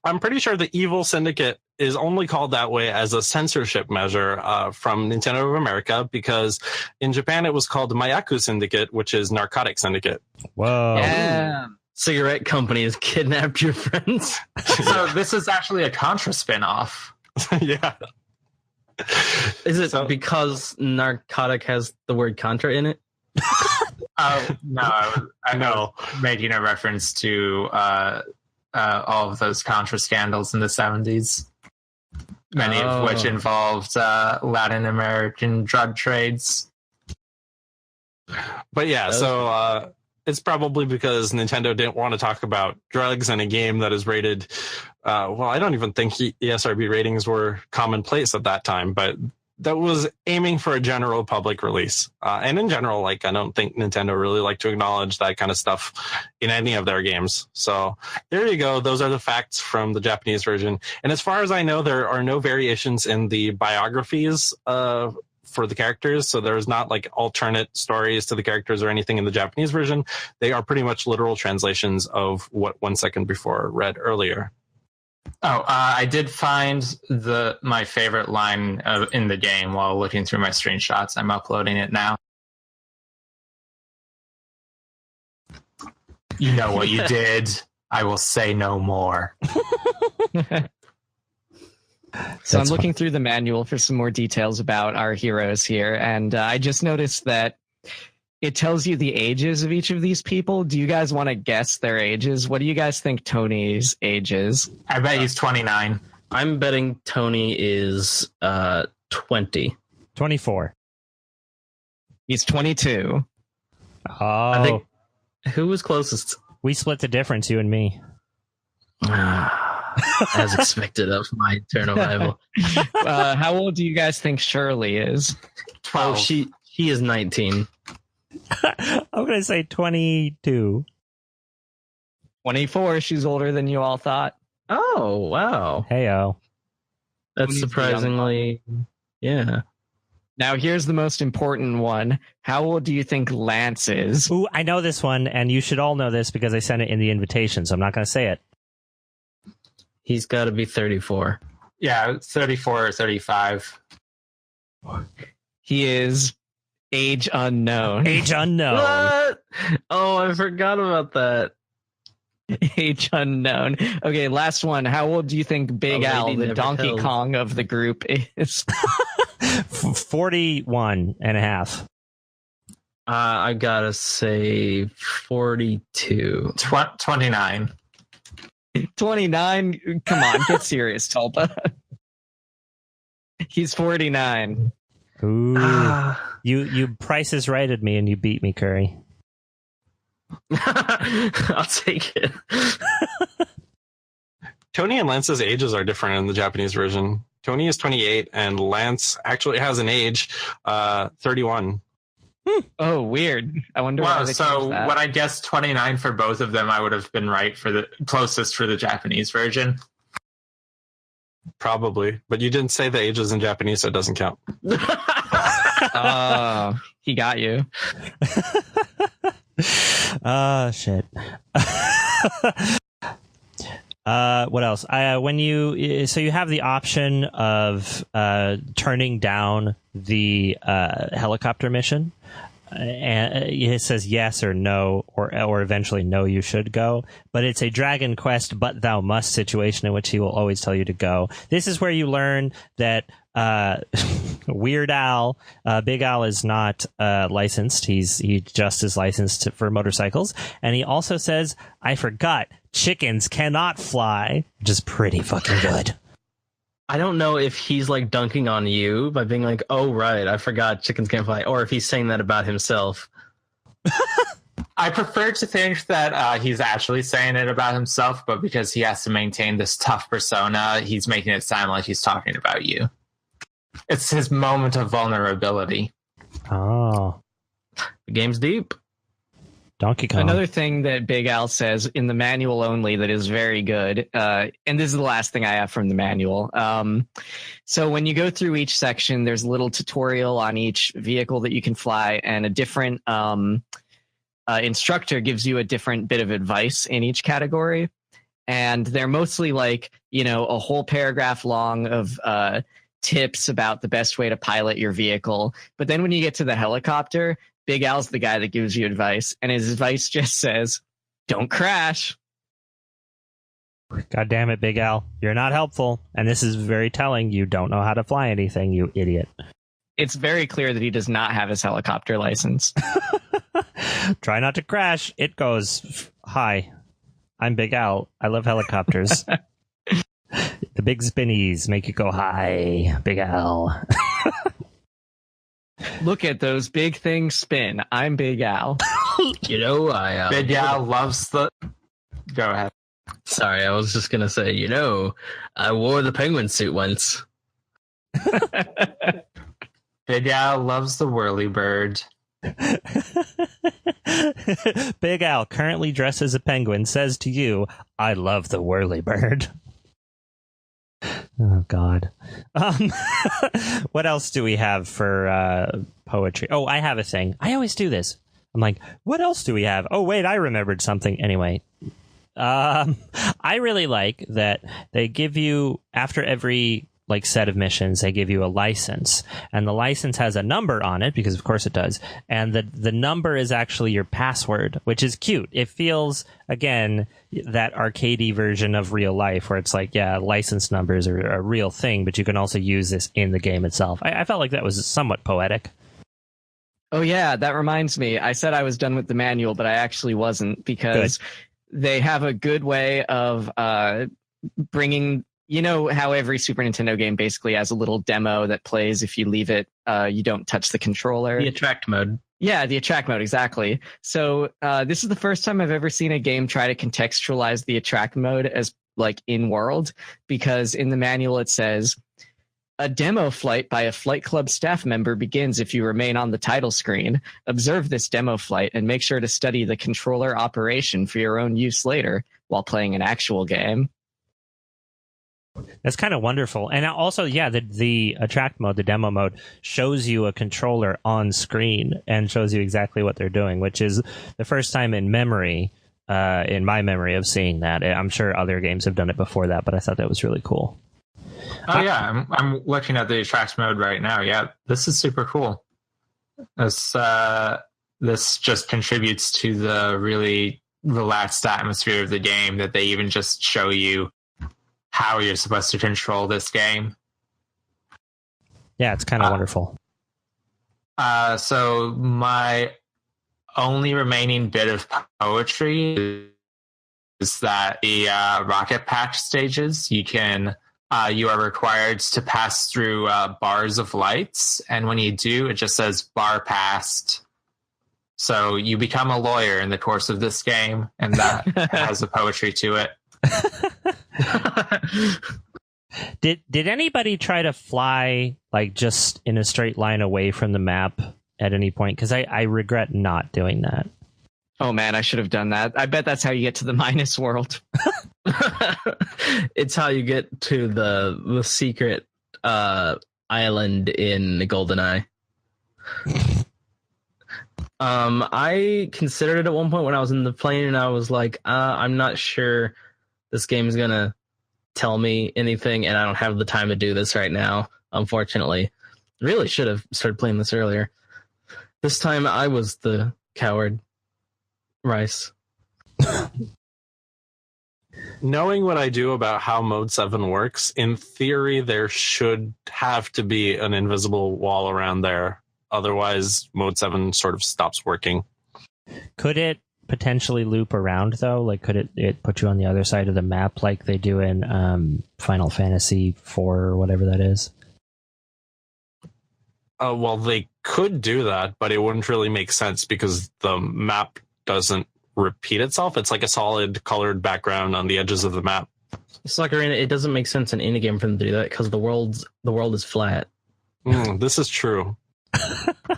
I'm pretty sure the Evil Syndicate is only called that way as a censorship measure from Nintendo of America, because in Japan it was called Mayaku Syndicate, which is Narcotic Syndicate. Whoa. Yeah. Cigarette company has kidnapped your friends. So this is actually a Contra spin-off. Yeah. Is it because narcotic has the word contra in it? Oh, no. I No. was making a reference to all of those Contra scandals in the 70s. Many of which involved Latin American drug trades. But yeah, so it's probably because Nintendo didn't want to talk about drugs in a game that is rated. Well, I don't even think ESRB ratings were commonplace at that time, but that was aiming for a general public release. And in general, like, I don't think Nintendo really liked to acknowledge that kind of stuff in any of their games. So there you go. Those are the facts from the Japanese version. And as far as I know, there are no variations in the biographies for the characters. So there's not like alternate stories to the characters or anything in the Japanese version. They are pretty much literal translations of what 1 second before read earlier. Oh, I did find my favorite line in the game while looking through my screenshots. I'm uploading it now. You know what you did. I will say no more. So I'm looking through the manual for some more details about our heroes here, and I just noticed that it tells you the ages of each of these people. Do you guys want to guess their ages? What do you guys think Tony's age is? I bet he's 29. I'm betting Tony is 20. 24. He's 22. Oh, I think who was closest? we split the difference, you and me. As expected of my eternal rival. How old do you guys think Shirley is? 12. Oh, she is 19. I'm going to say 22. 24. She's older than you all thought. Oh, wow. Heyo. That's Tony's the surprisingly, yeah. Now, here's the most important one. How old do you think Lance is? Ooh, I know this one, and you should all know this because I sent it in the invitation, so I'm not going to say it. He's got to be 34. Yeah, 34 or 35. He is age unknown. Age unknown. What? Oh, I forgot about that. Age unknown. Okay, last one. How old do you think Big A Al, lady the never Donkey tells. Kong of the group, is? 41 and a half. I gotta say 42. 29. 29? Come on, get serious, Tulpa. He's 49. Ooh. You Price is Righted me and you beat me, Curry. I'll take it. Tony and Lance's ages are different in the Japanese version. Tony is 28 and Lance actually has an age, 31. Oh, weird. I wonder why Wow, they so changed that. when I guessed 29 for both of them, I would have been right for the closest for the Japanese version. Probably. But you didn't say the ages in Japanese, so it doesn't count. He got you. Shit. Well, What else? When you have the option of turning down the helicopter mission, and it says yes or no, or eventually no, you should go. But it's a Dragon Quest, but thou must situation in which he will always tell you to go. This is where you learn that Weird Al, Big Al, is not licensed. He just is licensed for motorcycles, and he also says, "I forgot, chickens cannot fly," which is pretty fucking good. I don't know if he's like dunking on you by being like, "Oh right, I forgot chickens can't fly," or if he's saying that about himself. I prefer to think that he's actually saying it about himself, but because he has to maintain this tough persona, he's making it sound like he's talking about you. It's his moment of vulnerability. Oh, The game's deep. Donkey Kong. Another thing that Big Al says in the manual only that is very good, and this is the last thing I have from the manual. So when you go through each section, there's a little tutorial on each vehicle that you can fly, and a different instructor gives you a different bit of advice in each category. And they're mostly like, a whole paragraph long of tips about the best way to pilot your vehicle. But then when you get to the helicopter, Big Al's the guy that gives you advice, and his advice just says, "Don't crash." God damn it, Big Al. You're not helpful. And this is very telling. You don't know how to fly anything, you idiot. It's very clear that he does not have his helicopter license. Try not to crash. It goes, "Hi, I'm Big Al. I love helicopters." The big spinnies make you go, "Hi, Big Al." Look at those big things spin. I'm Big Al. Big Al loves the... Go ahead. Sorry, I was just gonna say, I wore the penguin suit once. Big Al loves the whirly bird. Big Al, currently dressed as a penguin, says to you, "I love the whirly bird." Oh, God. What else do we have for poetry? Oh, I have a thing. I always do this. I'm like, what else do we have? Oh, wait, I remembered something. Anyway, I really like that they give you, after every set of missions, they give you a license, and the license has a number on it, because of course it does, and the number is actually your password, which is cute. It feels, again, that arcadey version of real life, where it's like, yeah, license numbers are a real thing, but you can also use this in the game itself. I felt like that was somewhat poetic. Oh yeah, that reminds me. I said I was done with the manual, but I actually wasn't, because they have a good way of bringing... You know how every Super Nintendo game basically has a little demo that plays if you leave it, you don't touch the controller. The attract mode. Yeah, the attract mode, exactly. So this is the first time I've ever seen a game try to contextualize the attract mode as in-world, because in the manual it says, "A demo flight by a Flight Club staff member begins if you remain on the title screen. Observe this demo flight and make sure to study the controller operation for your own use later while playing an actual game." That's kind of wonderful. And also, yeah, the attract mode, the demo mode, shows you a controller on screen and shows you exactly what they're doing, which is the first time in my memory of seeing that. I'm sure other games have done it before that, but I thought that was really cool. Oh, yeah, I'm looking at the attract mode right now. Yeah, this is super cool. This just contributes to the really relaxed atmosphere of the game, that they even just show you how you're supposed to control this game. Yeah, it's kind of wonderful. So my only remaining bit of poetry is that the rocket pack stages, you are required to pass through bars of lights, and when you do, it just says "bar passed." So you become a lawyer in the course of this game, and that has a poetry to it. Did anybody try to fly just in a straight line away from the map at any point? Because I regret not doing that. Oh man, I should have done that. I bet that's how you get to the minus world. It's how you get to the secret island in GoldenEye. I considered it at one point when I was in the plane, and I was like, I'm not sure this game is gonna tell me anything, and I don't have the time to do this right now, unfortunately. Really should have started playing this earlier. This time I was the coward. Rice. Knowing what I do about how Mode 7 works, in theory, there should have to be an invisible wall around there. Otherwise, Mode 7 sort of stops working. Could it potentially loop around, though? Like, could it put you on the other side of the map like they do in Final Fantasy IV or whatever that is? Well, they could do that, but it wouldn't really make sense because the map doesn't repeat itself. It's like a solid colored background on the edges of the map. Sakurina, it doesn't make sense in any game for them to do that because the world is flat. This is true.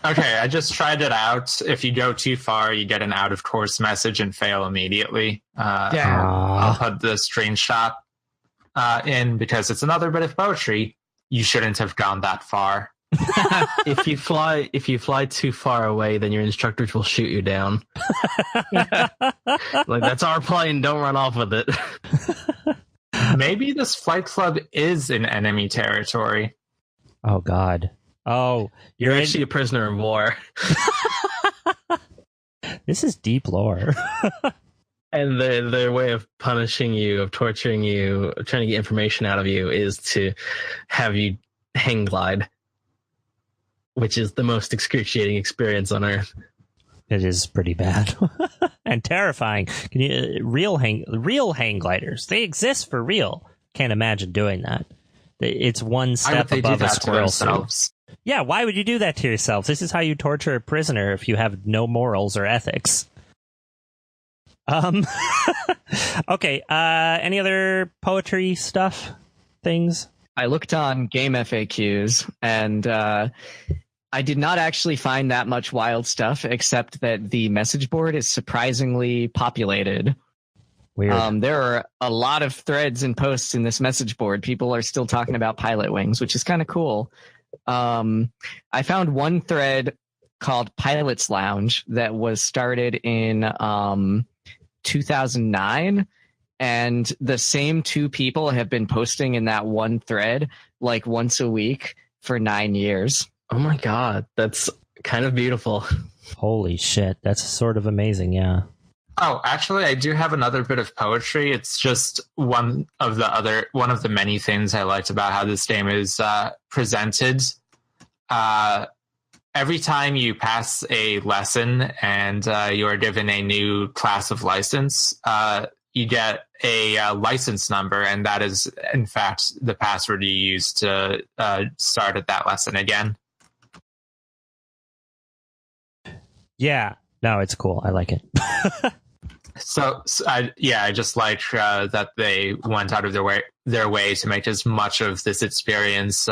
Okay, I just tried it out. If you go too far, you get an out of course message and fail immediately. I'll put the screenshot in because it's another bit of poetry. You shouldn't have gone that far. If you fly too far away, then your instructors will shoot you down. Like, that's our plane, don't run off with it. Maybe this flight club is in enemy territory. Oh, God. Oh, you're actually a prisoner of war. This is deep lore. And their way of punishing you, of torturing you, of trying to get information out of you is to have you hang glide, which is the most excruciating experience on Earth. It is pretty bad and terrifying. Can you real hang gliders? They exist for real. Can't imagine doing that. It's one step above a squirrel suit. Yeah, why would you do that to yourself? This is how you torture a prisoner if you have no morals or ethics. Okay. Any other poetry stuff? Things? I looked on game FAQs and I did not actually find that much wild stuff, except that the message board is surprisingly populated. Weird. There are a lot of threads and posts in this message board. People are still talking about Pilotwings, which is kind of cool. I found one thread called Pilot's Lounge that was started in 2009. And the same two people have been posting in that one thread like once a week for 9 years. Oh my God, that's kind of beautiful. Holy shit, that's sort of amazing, yeah. Oh, actually, I do have another bit of poetry. It's just one of the many things I liked about how this game is presented. Every time you pass a lesson and you are given a new class of license, you get a license number, and that is, in fact, the password you use to start at that lesson again. Yeah, no, it's cool. I like it. I just like that they went out of their way to make as much of this experience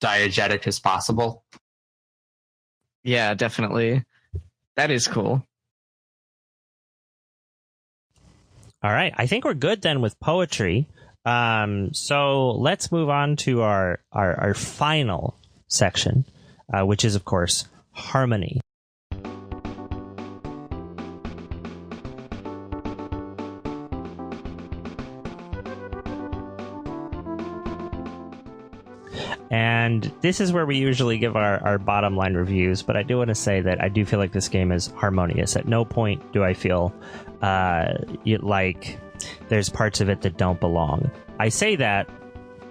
diegetic as possible. Yeah, definitely. That is cool. All right, I think we're good then with poetry. So let's move on to our final section, which is, of course, harmony. And this is where we usually give our bottom line reviews, but I do want to say that I do feel like this game is harmonious. At no point do I feel like there's parts of it that don't belong. I say that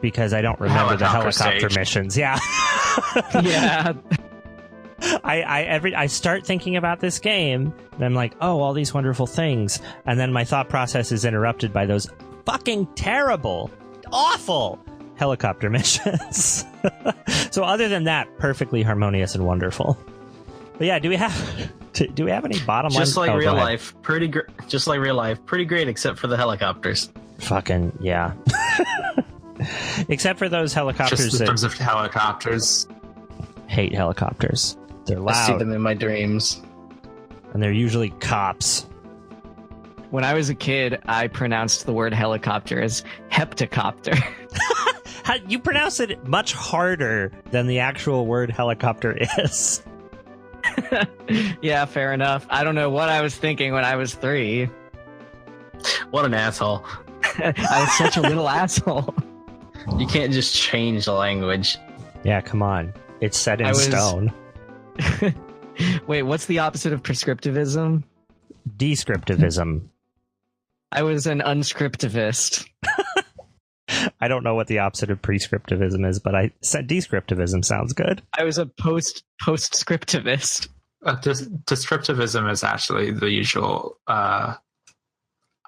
because I don't remember the helicopter missions. Yeah. Yeah. I start thinking about this game, and I'm like, oh, all these wonderful things. And then my thought process is interrupted by those fucking terrible, awful helicopter missions. So other than that, perfectly harmonious and wonderful. But yeah, do we have any bottom line? Just like real life, pretty great, except for the helicopters. Fucking yeah. Except for those helicopters. Just in terms of helicopters, hate helicopters. They're loud. I see them in my dreams, and they're usually cops. When I was a kid, I pronounced the word helicopter as heptacopter. You pronounce it much harder than the actual word helicopter is. Yeah, fair enough. I don't know what I was thinking when I was 3. What an asshole. I was such a little asshole. You can't just change the language. Yeah, come on. It's set in stone. Wait, what's the opposite of prescriptivism? Descriptivism. I was an unscriptivist. I don't know what the opposite of prescriptivism is, but I said descriptivism sounds good. I was a postscriptivist. Descriptivism is actually the usual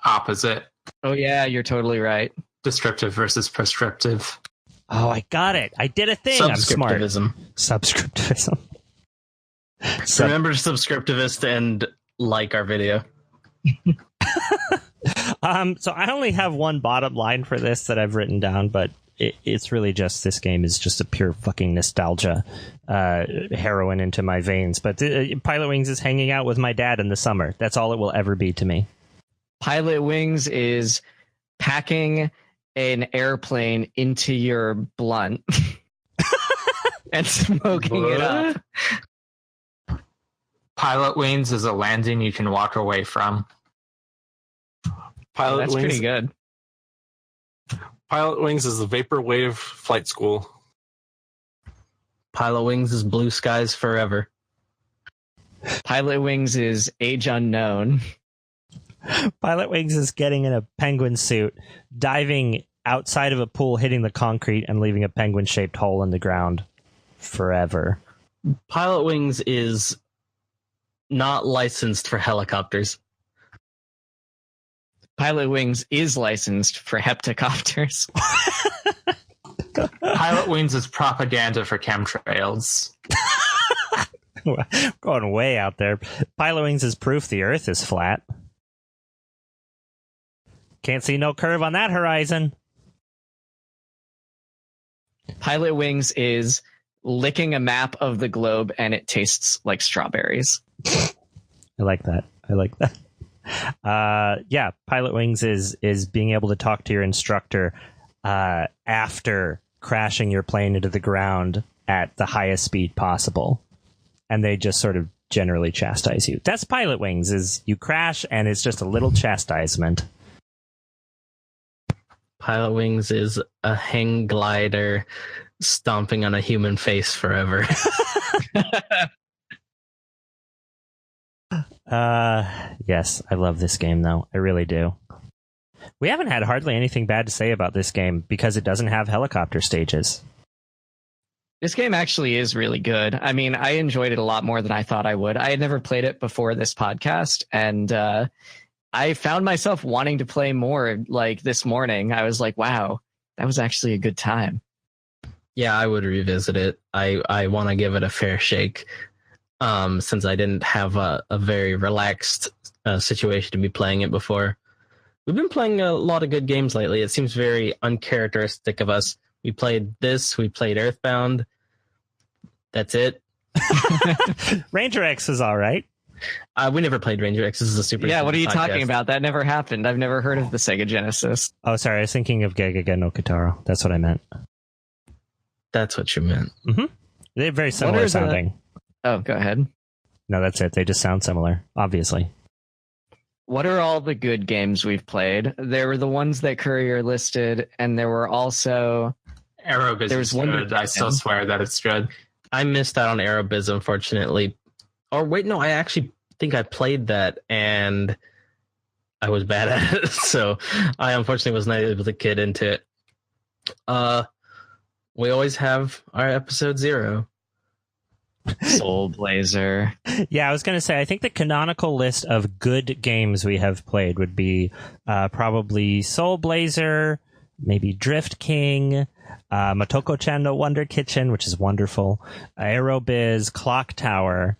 opposite. Oh yeah, you're totally right. Descriptive versus prescriptive. Oh, I got it. I did a thing. I'm smart. Subscriptivism. Subscriptivism. Remember subscriptivist and like our video. So I only have one bottom line for this that I've written down, but it's really just this game is just a pure fucking nostalgia heroin into my veins. But Pilotwings is hanging out with my dad in the summer. That's all it will ever be to me. Pilotwings is packing an airplane into your blunt and smoking it up. Pilotwings is a landing you can walk away from. That's pretty good. Pilotwings is the vaporwave flight school. Pilotwings is blue skies forever. Pilotwings is age unknown. Pilotwings is getting in a penguin suit, diving outside of a pool, hitting the concrete, and leaving a penguin-shaped hole in the ground forever. Pilotwings is not licensed for helicopters. Pilotwings is licensed for heptacopters. Pilotwings is propaganda for chemtrails. Going way out there. Pilotwings is proof the Earth is flat. Can't see no curve on that horizon. Pilotwings is licking a map of the globe and it tastes like strawberries. I like that. Yeah, Pilotwings is being able to talk to your instructor after crashing your plane into the ground at the highest speed possible. And they just sort of generally chastise you. That's Pilotwings, is you crash and it's just a little chastisement. Pilotwings is a hang glider stomping on a human face forever. Yes, I love this game, though. I really do. We haven't had hardly anything bad to say about this game because it doesn't have helicopter stages. This game actually is really good. I mean, I enjoyed it a lot more than I thought I would. I had never played it before this podcast, and I found myself wanting to play more. Like this morning, I was like, wow, that was actually a good time. Yeah, I would revisit it. I want to give it a fair shake. Since I didn't have a very relaxed situation to be playing it before. We've been playing a lot of good games lately. It seems very uncharacteristic of us. We played this, we played Earthbound. That's it. Ranger X is all right. We never played Ranger X. This is a Super. Yeah, what are you podcast. talking about? That never happened. I've never heard of the Sega Genesis. Oh, sorry. I was thinking of Gagaga no Kitaro. That's what I meant. That's what you meant. Mm-hmm. They're very similar sounding. Oh, go ahead. No, that's it. They just sound similar, obviously. What are all the good games we've played? There were the ones that Courier listed, and there were also... Aerobiz is good. I still swear that it's good. I missed out on Aerobiz, unfortunately. Or wait, no, I actually think I played that, and I was bad at it, so I unfortunately was not able to get into it. We always have our episode 0. Soul Blazer. Yeah, I was going to say, I think the canonical list of good games we have played would be probably Soul Blazer, maybe Drift King, Motoko-chan no Wonder Kitchen, which is wonderful, Aerobiz, Clock Tower,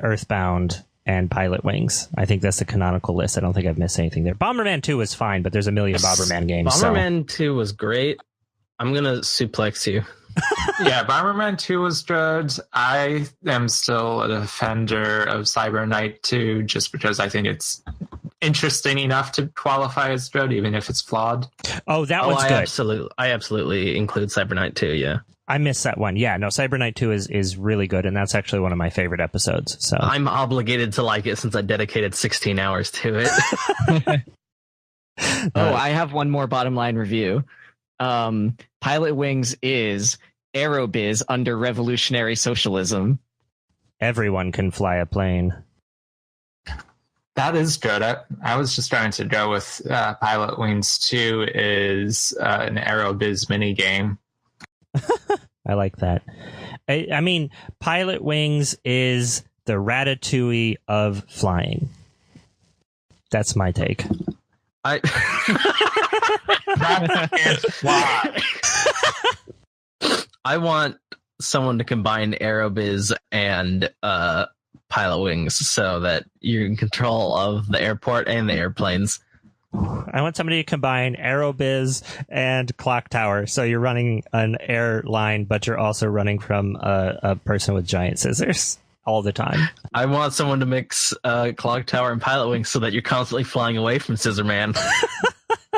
Earthbound, and Pilotwings. I think that's the canonical list. I don't think I've missed anything there. Bomberman 2 was fine, but there's a million Bomberman games. Bomberman 2 was great. I'm going to suplex you. Yeah, Bomberman 2 was good. I am still a defender of Cyber Knight 2 just because I think it's interesting enough to qualify as good, even if it's flawed. Oh, that one's good. I absolutely include Cyber Knight 2, yeah. I missed that one. Yeah, no, Cyber Knight 2 is really good, and that's actually one of my favorite episodes. So I'm obligated to like it since I dedicated 16 hours to it. I have one more bottom line review. Pilotwings is Aerobiz under revolutionary socialism. Everyone can fly a plane. That is good. I was just trying to go with Pilotwings 2 is an Aerobiz mini game. I like that. I mean, Pilotwings is the Ratatouille of flying. That's my take. That is why. I want someone to combine Aerobiz and Pilotwings so that you're in control of the airport and the airplanes. I want somebody to combine Aerobiz and Clock Tower, so you're running an airline, but you're also running from a person with giant scissors all the time. I want someone to mix Clock Tower and Pilotwings so that you're constantly flying away from Scissor Man.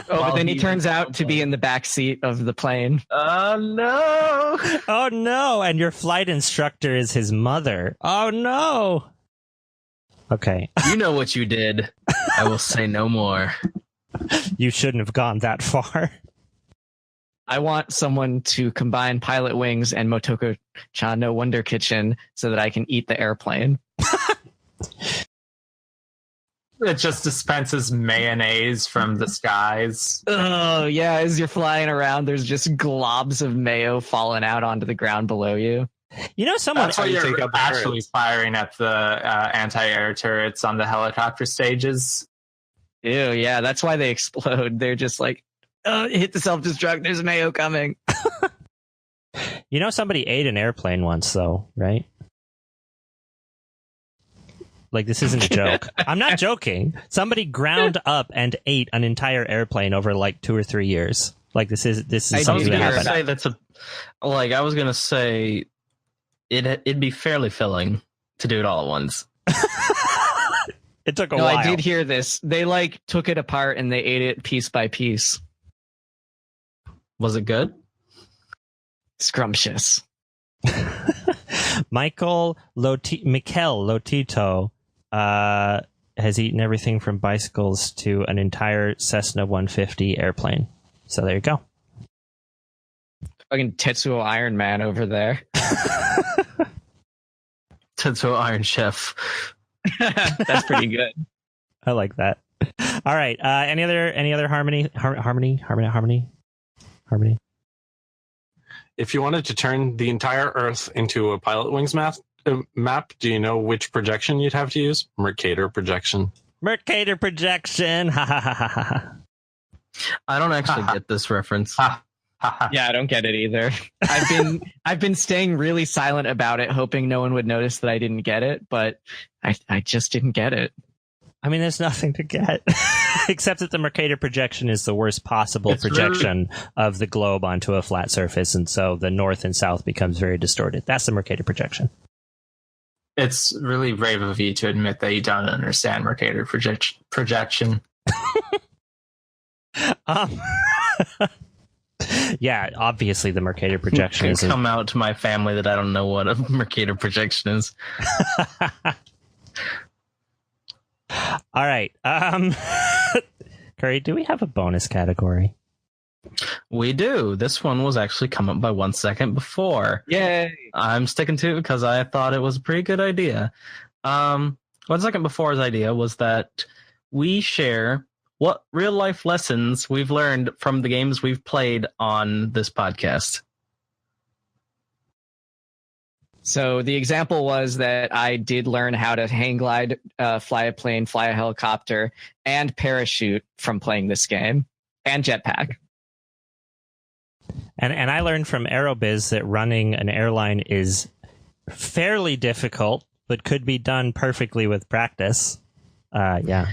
But then he turns out to be in the back seat of the plane. Oh, no. Oh, no. And your flight instructor is his mother. Oh, no. Okay. You know what you did. I will say no more. You shouldn't have gone that far. I want someone to combine Pilotwings and Motoko-chan no Wonder Kitchen so that I can eat the airplane. It just dispenses mayonnaise from the skies. Oh, yeah. As you're flying around, there's just globs of mayo falling out onto the ground below you. You know, someone... That's why you're actually firing at the anti-air turrets on the helicopter stages. Ew, yeah. That's why they explode. They're just like, oh, hit the self-destruct. There's mayo coming. You know, somebody ate an airplane once, though, right? Like, this isn't a joke. I'm not joking. Somebody ground up and ate an entire airplane over like 2 or 3 years. Like, this is something that happened. Say that's I was gonna say it'd be fairly filling to do it all at once. It took a while. while. I did hear this. They took it apart and they ate it piece by piece. Was it good? Scrumptious. Mikel Lotito has eaten everything from bicycles to an entire Cessna 150 airplane. So there you go. Fucking Tetsuo Iron Man over there. Tetsuo Iron Chef. That's pretty good. I like that. All right. Any other harmony? If you wanted to turn the entire Earth into a Pilotwings map, do you know which projection you'd have to use? Mercator projection. Mercator projection. Ha ha ha ha ha. I don't actually get this reference. Yeah, I don't get it either. I've been staying really silent about it, hoping no one would notice that I didn't get it, but I just didn't get it. I mean, there's nothing to get, except that the Mercator projection is the worst possible projection of the globe onto a flat surface, and so the north and south becomes very distorted. That's the Mercator projection. It's really brave of you to admit that you don't understand Mercator projection. Yeah, obviously the Mercator projection is... come out to my family that I don't know what a Mercator projection is. All right. Curry, do we have a bonus category? We do. This one was actually come up by 1 second before. Yay! I'm sticking to it because I thought it was a pretty good idea. 1 second before's idea was that we share what real life lessons we've learned from the games we've played on this podcast. So the example was that I did learn how to hang glide, fly a plane, fly a helicopter, and parachute from playing this game, and jetpack. And I learned from Aerobiz that running an airline is fairly difficult, but could be done perfectly with practice. Yeah.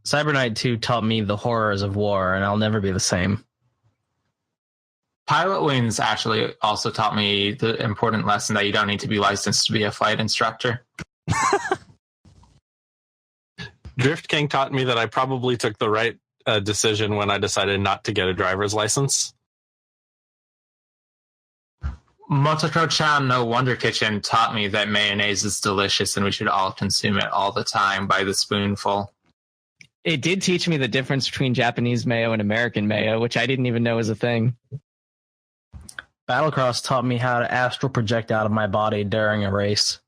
Cyberknight 2 taught me the horrors of war, and I'll never be the same. Pilotwings actually also taught me the important lesson that you don't need to be licensed to be a flight instructor. Drift King taught me that I probably took the right decision when I decided not to get a driver's license. Motoko-chan no Wonder Kitchen taught me that mayonnaise is delicious and we should all consume it all the time by the spoonful. It did teach me the difference between Japanese mayo and American mayo, which I didn't even know was a thing. Battlecross taught me how to astral project out of my during a race.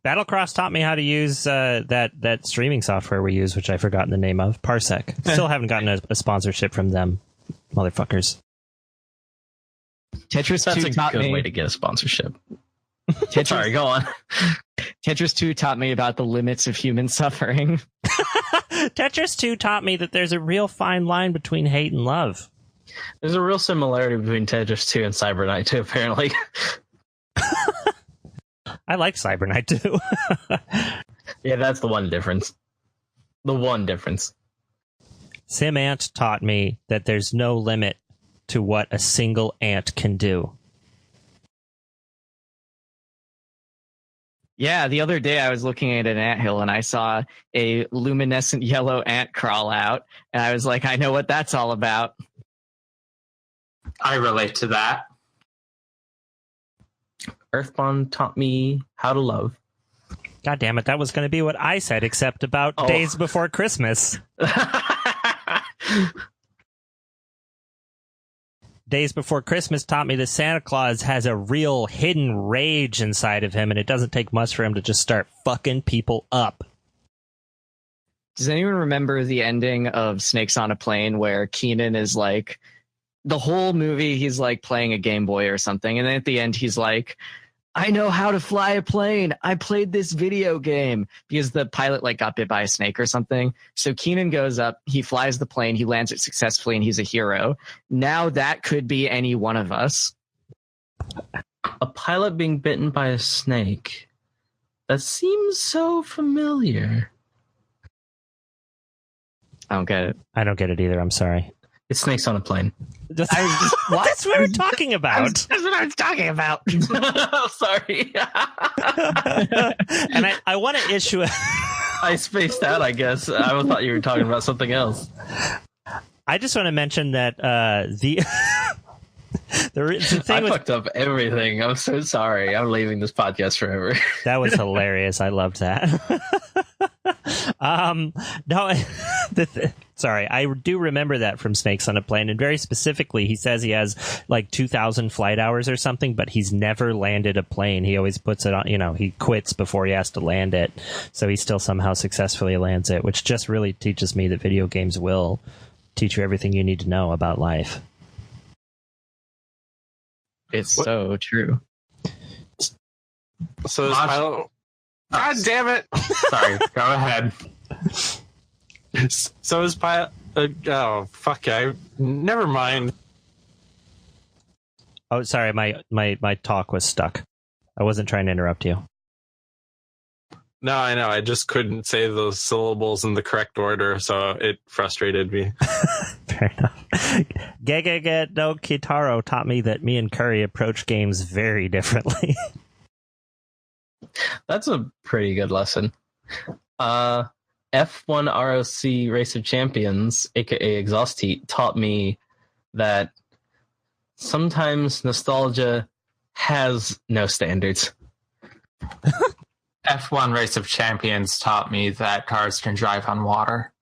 Battlecross taught me how to use that streaming software we use, which I've forgotten the name of, Parsec. Still haven't gotten a sponsorship from them, motherfuckers. Tetris That's 2 a taught good me. way to get a sponsorship. Sorry, go on. Tetris 2 taught me about the limits of human suffering. Tetris 2 taught me that there's a real fine line between hate and love. There's a real similarity between Tetris 2 and Cyber Knight 2, apparently. I like Cyber Knight 2. Yeah, that's the one difference. The one difference. Sim Ant taught me that there's no limit to what a single ant can do. Yeah, the other day I was looking at an anthill and I saw a luminescent yellow ant crawl out, and I was like, I know what that's all about. I relate to that. Earthbound taught me how to love. God damn it, that was going to be what I said, except about Days Before Christmas. Days Before Christmas taught me that Santa Claus has a real hidden rage inside of him, and it doesn't take much for him to just start fucking people up. Does anyone remember the ending of Snakes on a Plane where Keenan is like, the whole movie he's like playing a Game Boy or something, and then at the end he's like, I know how to fly a plane. I played this video game, because the pilot like got bit by a snake or something. So Keenan goes up, he flies the plane, he lands it successfully, and he's a hero. Now that could be any one of us. A pilot being bitten by a snake. That seems so familiar. I don't get it. I don't get it either, I'm sorry. It's Snakes on a Plane. That's what we're talking about. That's what I was talking about. Sorry. And I want to issue I spaced out, I guess. I thought you were talking about something else. I just want to mention that the thing I was, fucked up everything. I'm so sorry. I'm leaving this podcast forever. that was hilarious. I loved that. No, sorry, I do remember that from Snakes on a Plane, and very specifically, he says he has like 2,000 flight hours or something, but he's never landed a plane. He always puts it on, he quits before he has to land it, so he still somehow successfully lands it, which just really teaches me that video games will teach you everything you need to know about life. It's so true. So this pilot... God damn it! Sorry, go ahead. So is pilot... oh, fuck, never mind. Oh, sorry, my talk was stuck. I wasn't trying to interrupt you. No, I know. I just couldn't say those syllables in the correct order, so it frustrated me. Fair enough. Gegege no Kitaro taught me that me and Curry approach games very differently. That's a pretty good lesson. F1 ROC Race of Champions, aka Exhaust Heat, taught me that sometimes nostalgia has no standards. F1 Race of Champions taught me that cars can drive on water.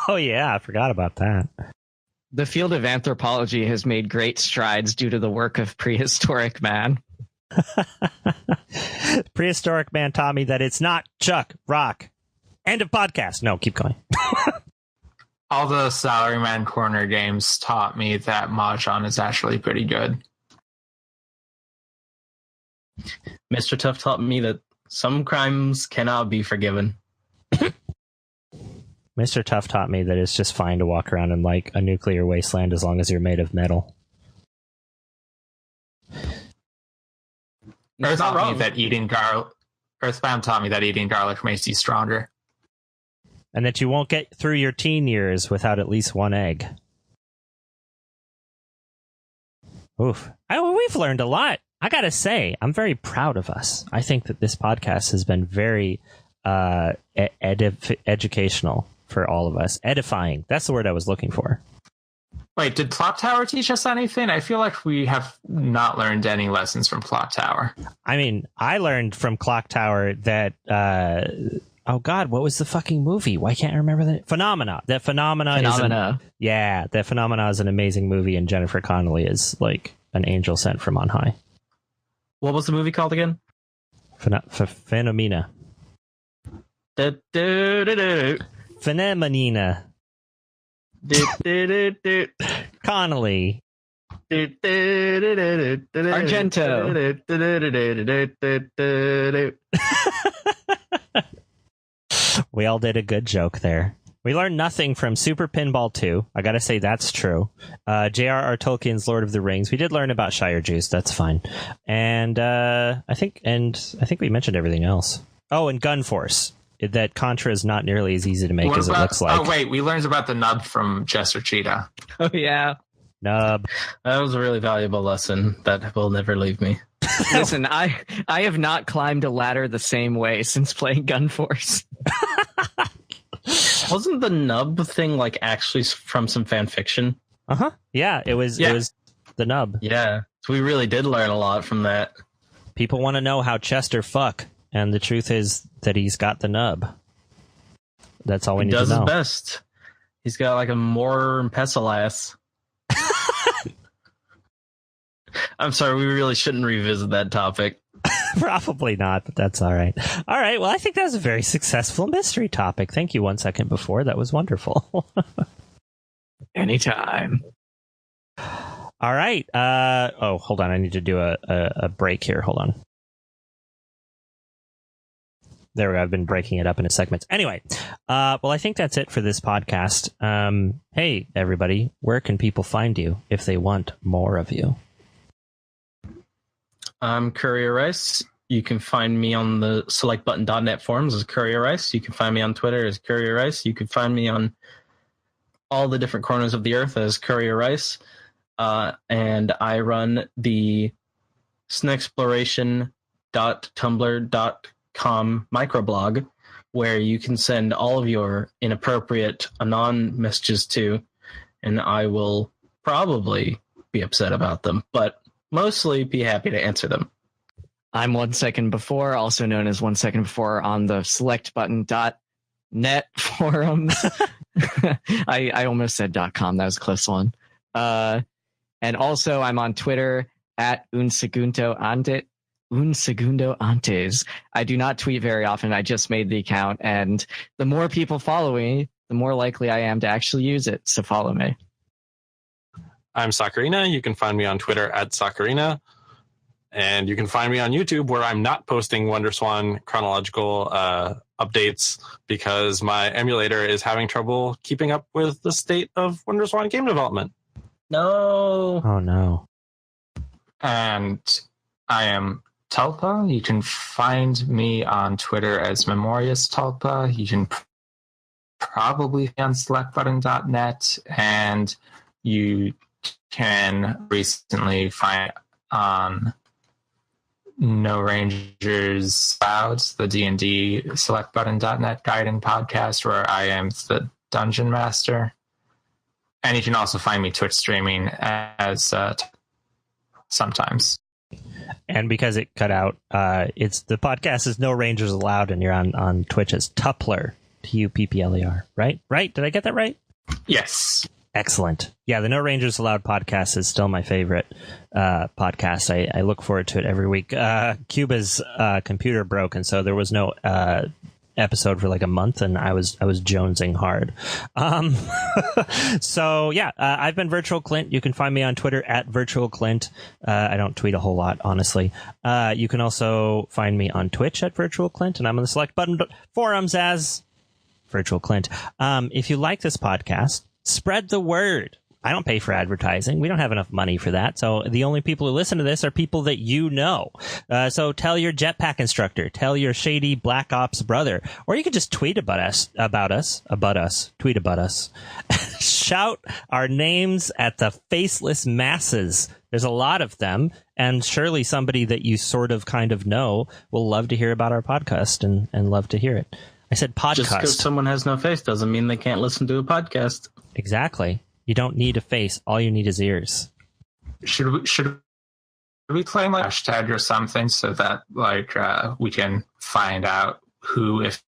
Oh yeah, I forgot about that. The field of anthropology has made great strides due to the work of Prehistoric Man. Prehistoric Man taught me that it's not Chuck Rock. End of podcast. No, keep going. All the Salaryman Corner games taught me that Mahjong is actually pretty good. Mr. Tough taught me that some crimes cannot be forgiven. Mr. Tough taught me that it's just fine to walk around in like a nuclear wasteland as long as you're made of metal. Earthbound taught me that eating garlic makes you stronger. And that you won't get through your teen years without at least one egg. Oof. We've learned a lot. I gotta say, I'm very proud of us. I think that this podcast has been very educational for all of us. Edifying. That's the word I was looking for. Wait, did Clock Tower teach us anything? I feel like we have not learned any lessons from Clock Tower. I mean, I learned from Clock Tower that Oh God, what was the fucking movie? Why can't I remember the Phenomena? That Phenomena. That Phenomena is an amazing movie, and Jennifer Connelly is like an angel sent from on high. What was the movie called again? Phenomena. Phenomenina. Connolly. Argento. We all did a good joke there. We learned nothing from Super Pinball 2. I gotta say that's true. J.R.R. Tolkien's Lord of the Rings. We did learn about Shire Juice. That's fine. And I think we mentioned everything else. Oh, and Gun Force. That Contra is not nearly as easy to make as it looks like. Oh wait, we learned about the nub from Jester Cheetah. Oh yeah, nub. That was a really valuable lesson that will never leave me. Listen, I have not climbed a ladder the same way since playing Gun Force. Wasn't the nub thing like actually from some fan fiction? Yeah, it was. Yeah. It was the nub. Yeah, so we really did learn a lot from that. People want to know how Chester fuck, and the truth is that he's got the nub. That's all we need to know. He does his best. He's got like a more and pestle ass. I'm sorry, we really shouldn't revisit that topic. Probably not, but that's all right. All right, well, I think that was a very successful mystery topic. Thank you, 1 second before. That was wonderful. Anytime. All right. Oh, hold on. I need to do a break here. Hold on. There we go. I've been breaking it up into segments. Anyway, well, I think that's it for this podcast. Hey, everybody, where can people find you if they want more of you? I'm CourierRice. You can find me on the selectbutton.net forums as CourierRice. You can find me on Twitter as CourierRice. You can find me on all the different corners of the earth as CourierRice. And I run the SNExploration.tumblr.com microblog, where you can send all of your inappropriate anon messages to, and I will probably be upset about them, but mostly be happy to answer them. I'm 1 second before, also known as 1 second before on the selectbutton.net forums. I almost said .com. That was a close one. And also I'm on Twitter at un segundo antes. I do not tweet very often. I just made the account, and the more people follow me, the more likely I am to actually use it. So follow me. I'm Sakurina. You can find me on Twitter at Sakurina. And you can find me on YouTube, where I'm not posting WonderSwan chronological updates because my emulator is having trouble keeping up with the state of WonderSwan game development. No. Oh, no. And I am Tulpa. You can find me on Twitter as Memorious Tulpa. You can probably find on selectbutton.net, and you can recently find on No Rangers Clouds, the D&D selectbutton.net guiding podcast, where I am the dungeon master. And you can also find me Twitch streaming as sometimes. And because it cut out, it's the podcast is No Rangers Allowed, and you're on Twitch as Tuppler, Tuppler, right? Right? Did I get that right? Yes. Excellent. Yeah, the No Rangers Allowed podcast is still my favorite podcast. I look forward to it every week. Cuba's computer broke, and so there was no episode for like a month, and I was jonesing hard. So yeah, I've been VirtualClint. You can find me on Twitter at VirtualClint. I don't tweet a whole lot, honestly. You can also find me on Twitch at VirtualClint, and I'm on the Select Button forums as VirtualClint. If you like this podcast, spread the word. I don't pay for advertising. We don't have enough money for that. So the only people who listen to this are people that you know. So tell your jetpack instructor, tell your shady Black Ops brother, or you could just tweet about us, tweet about us. Shout our names at the faceless masses. There's a lot of them, and surely somebody that you sort of kind of know will love to hear about our podcast and love to hear it. I said podcast. Just because someone has no face doesn't mean they can't listen to a podcast. Exactly. You don't need a face. All you need is ears. Should we claim like a hashtag or something so that like we can find out who, if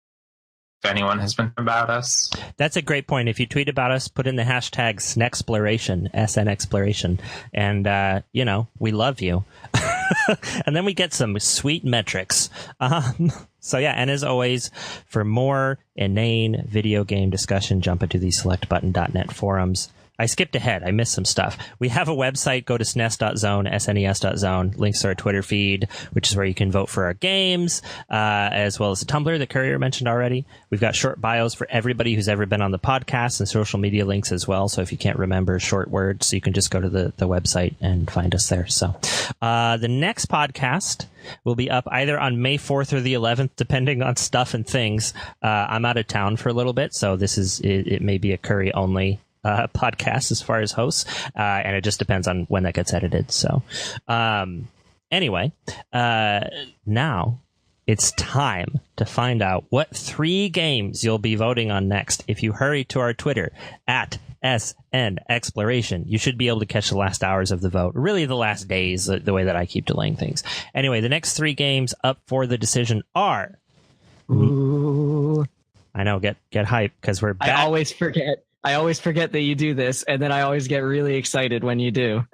anyone has been about us. That's a great point. If you tweet about us, put in the hashtag SNExploration, SNExploration, and we love you. And then we get some sweet metrics. So yeah, and as always, for more inane video game discussion, jump into the selectbutton.net forums. I skipped ahead. I missed some stuff. We have a website. Go to snes.zone, snes.zone. Links to our Twitter feed, which is where you can vote for our games, as well as the Tumblr that Courier mentioned already. We've got short bios for everybody who's ever been on the podcast and social media links as well. So if you can't remember short words, you can just go to the website and find us there. So the next podcast will be up either on May 4th or the 11th, depending on stuff and things. I'm out of town for a little bit, so it may be a Curry only podcast as far as hosts, and it just depends on when that gets edited. So anyway, now it's time to find out what 3 games you'll be voting on next. If you hurry to our Twitter at SNExploration, you should be able to catch the last hours of the vote, really the last days, the way that I keep delaying things. Anyway, the next 3 games up for the decision are... Ooh. I know, get hype, because we're back. I always forget that you do this, and then I always get really excited when you do.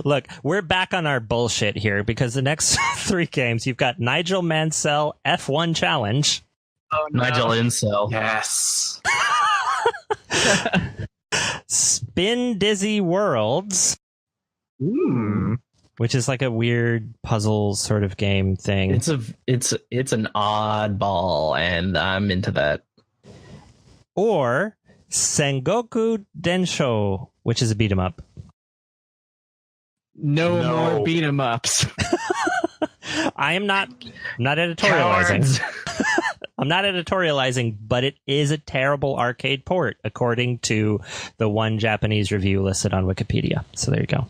Look, we're back on our bullshit here, because the next 3 games, you've got Nigel Mansell F1 Challenge. Oh, no. Nigel Incel. Yes. Spin Dizzy Worlds. Which is like a weird puzzle sort of game thing. It's an oddball, and I'm into that. Or Sengoku Densho, which is a beat 'em up. No more beat 'em ups. I'm not editorializing. I'm not editorializing, but it is a terrible arcade port, according to the one Japanese review listed on Wikipedia. So there you go.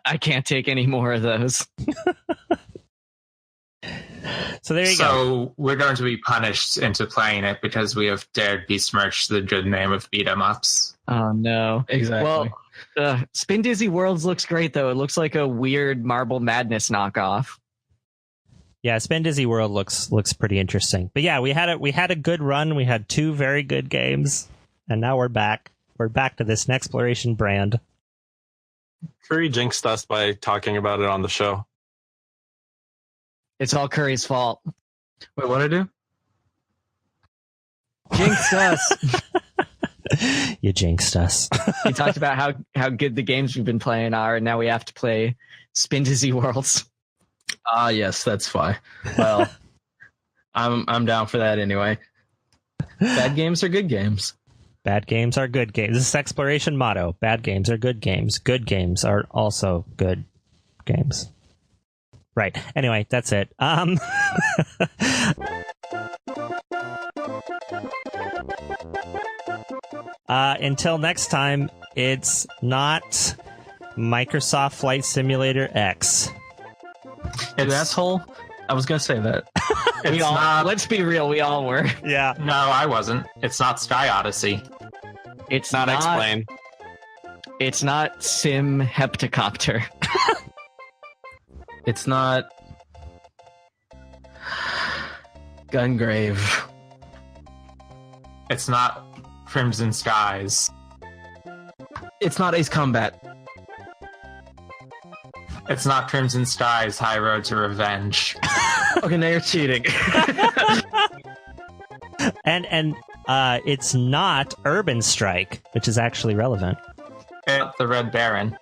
I can't take any more of those. So there you go. So we're going to be punished into playing it because we have dared besmirch the good name of beat 'em ups. Oh no! Exactly. Well, Spin Dizzy Worlds looks great though. It looks like a weird Marble Madness knockoff. Yeah, Spin Dizzy World looks pretty interesting. But yeah, we had a good run. We had 2 very good games, and now we're back. We're back to this SNExploration brand. Curry jinxed us by talking about it on the show. It's all Curry's fault. Wait, what'd I do? Jinxed us. You jinxed us. He talked about how good the games we've been playing are, and now we have to play Spin Dizzy Worlds. Ah, yes, that's fine. Well, I'm down for that anyway. Bad games are good games. Bad games are good games. This is Exploration motto. Bad games are good games. Good games are also good games. Right. Anyway, that's it. Until next time, it's not Microsoft Flight Simulator X. You asshole. I was going to say that. Let's be real, we all were. Yeah. No, I wasn't. It's not Sky Odyssey. It's Not Explain. It's not Sim Heptacopter. It's not Gungrave. It's not Crimson Skies. It's not Ace Combat. It's not Crimson Skies High Road to Revenge. Okay, now you're cheating. And it's not Urban Strike, which is actually relevant. It's the Red Baron.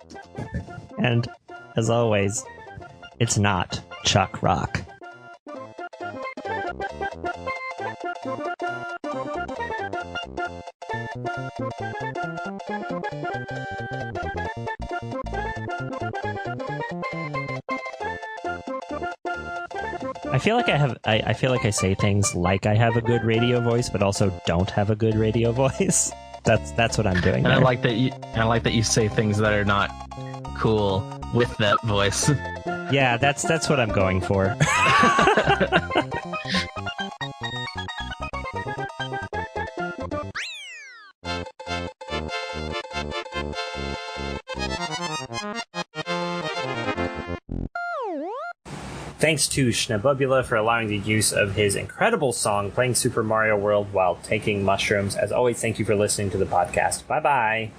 And as always, it's not Chuck Rock. I feel like I feel like I say things like I have a good radio voice, but also don't have a good radio voice. That's what I'm doing. And I like that you say things that are not cool with that voice. Yeah, that's what I'm going for. Thanks to Schnabubula for allowing the use of his incredible song playing Super Mario World while taking mushrooms. As always, thank you for listening to the podcast. Bye-bye.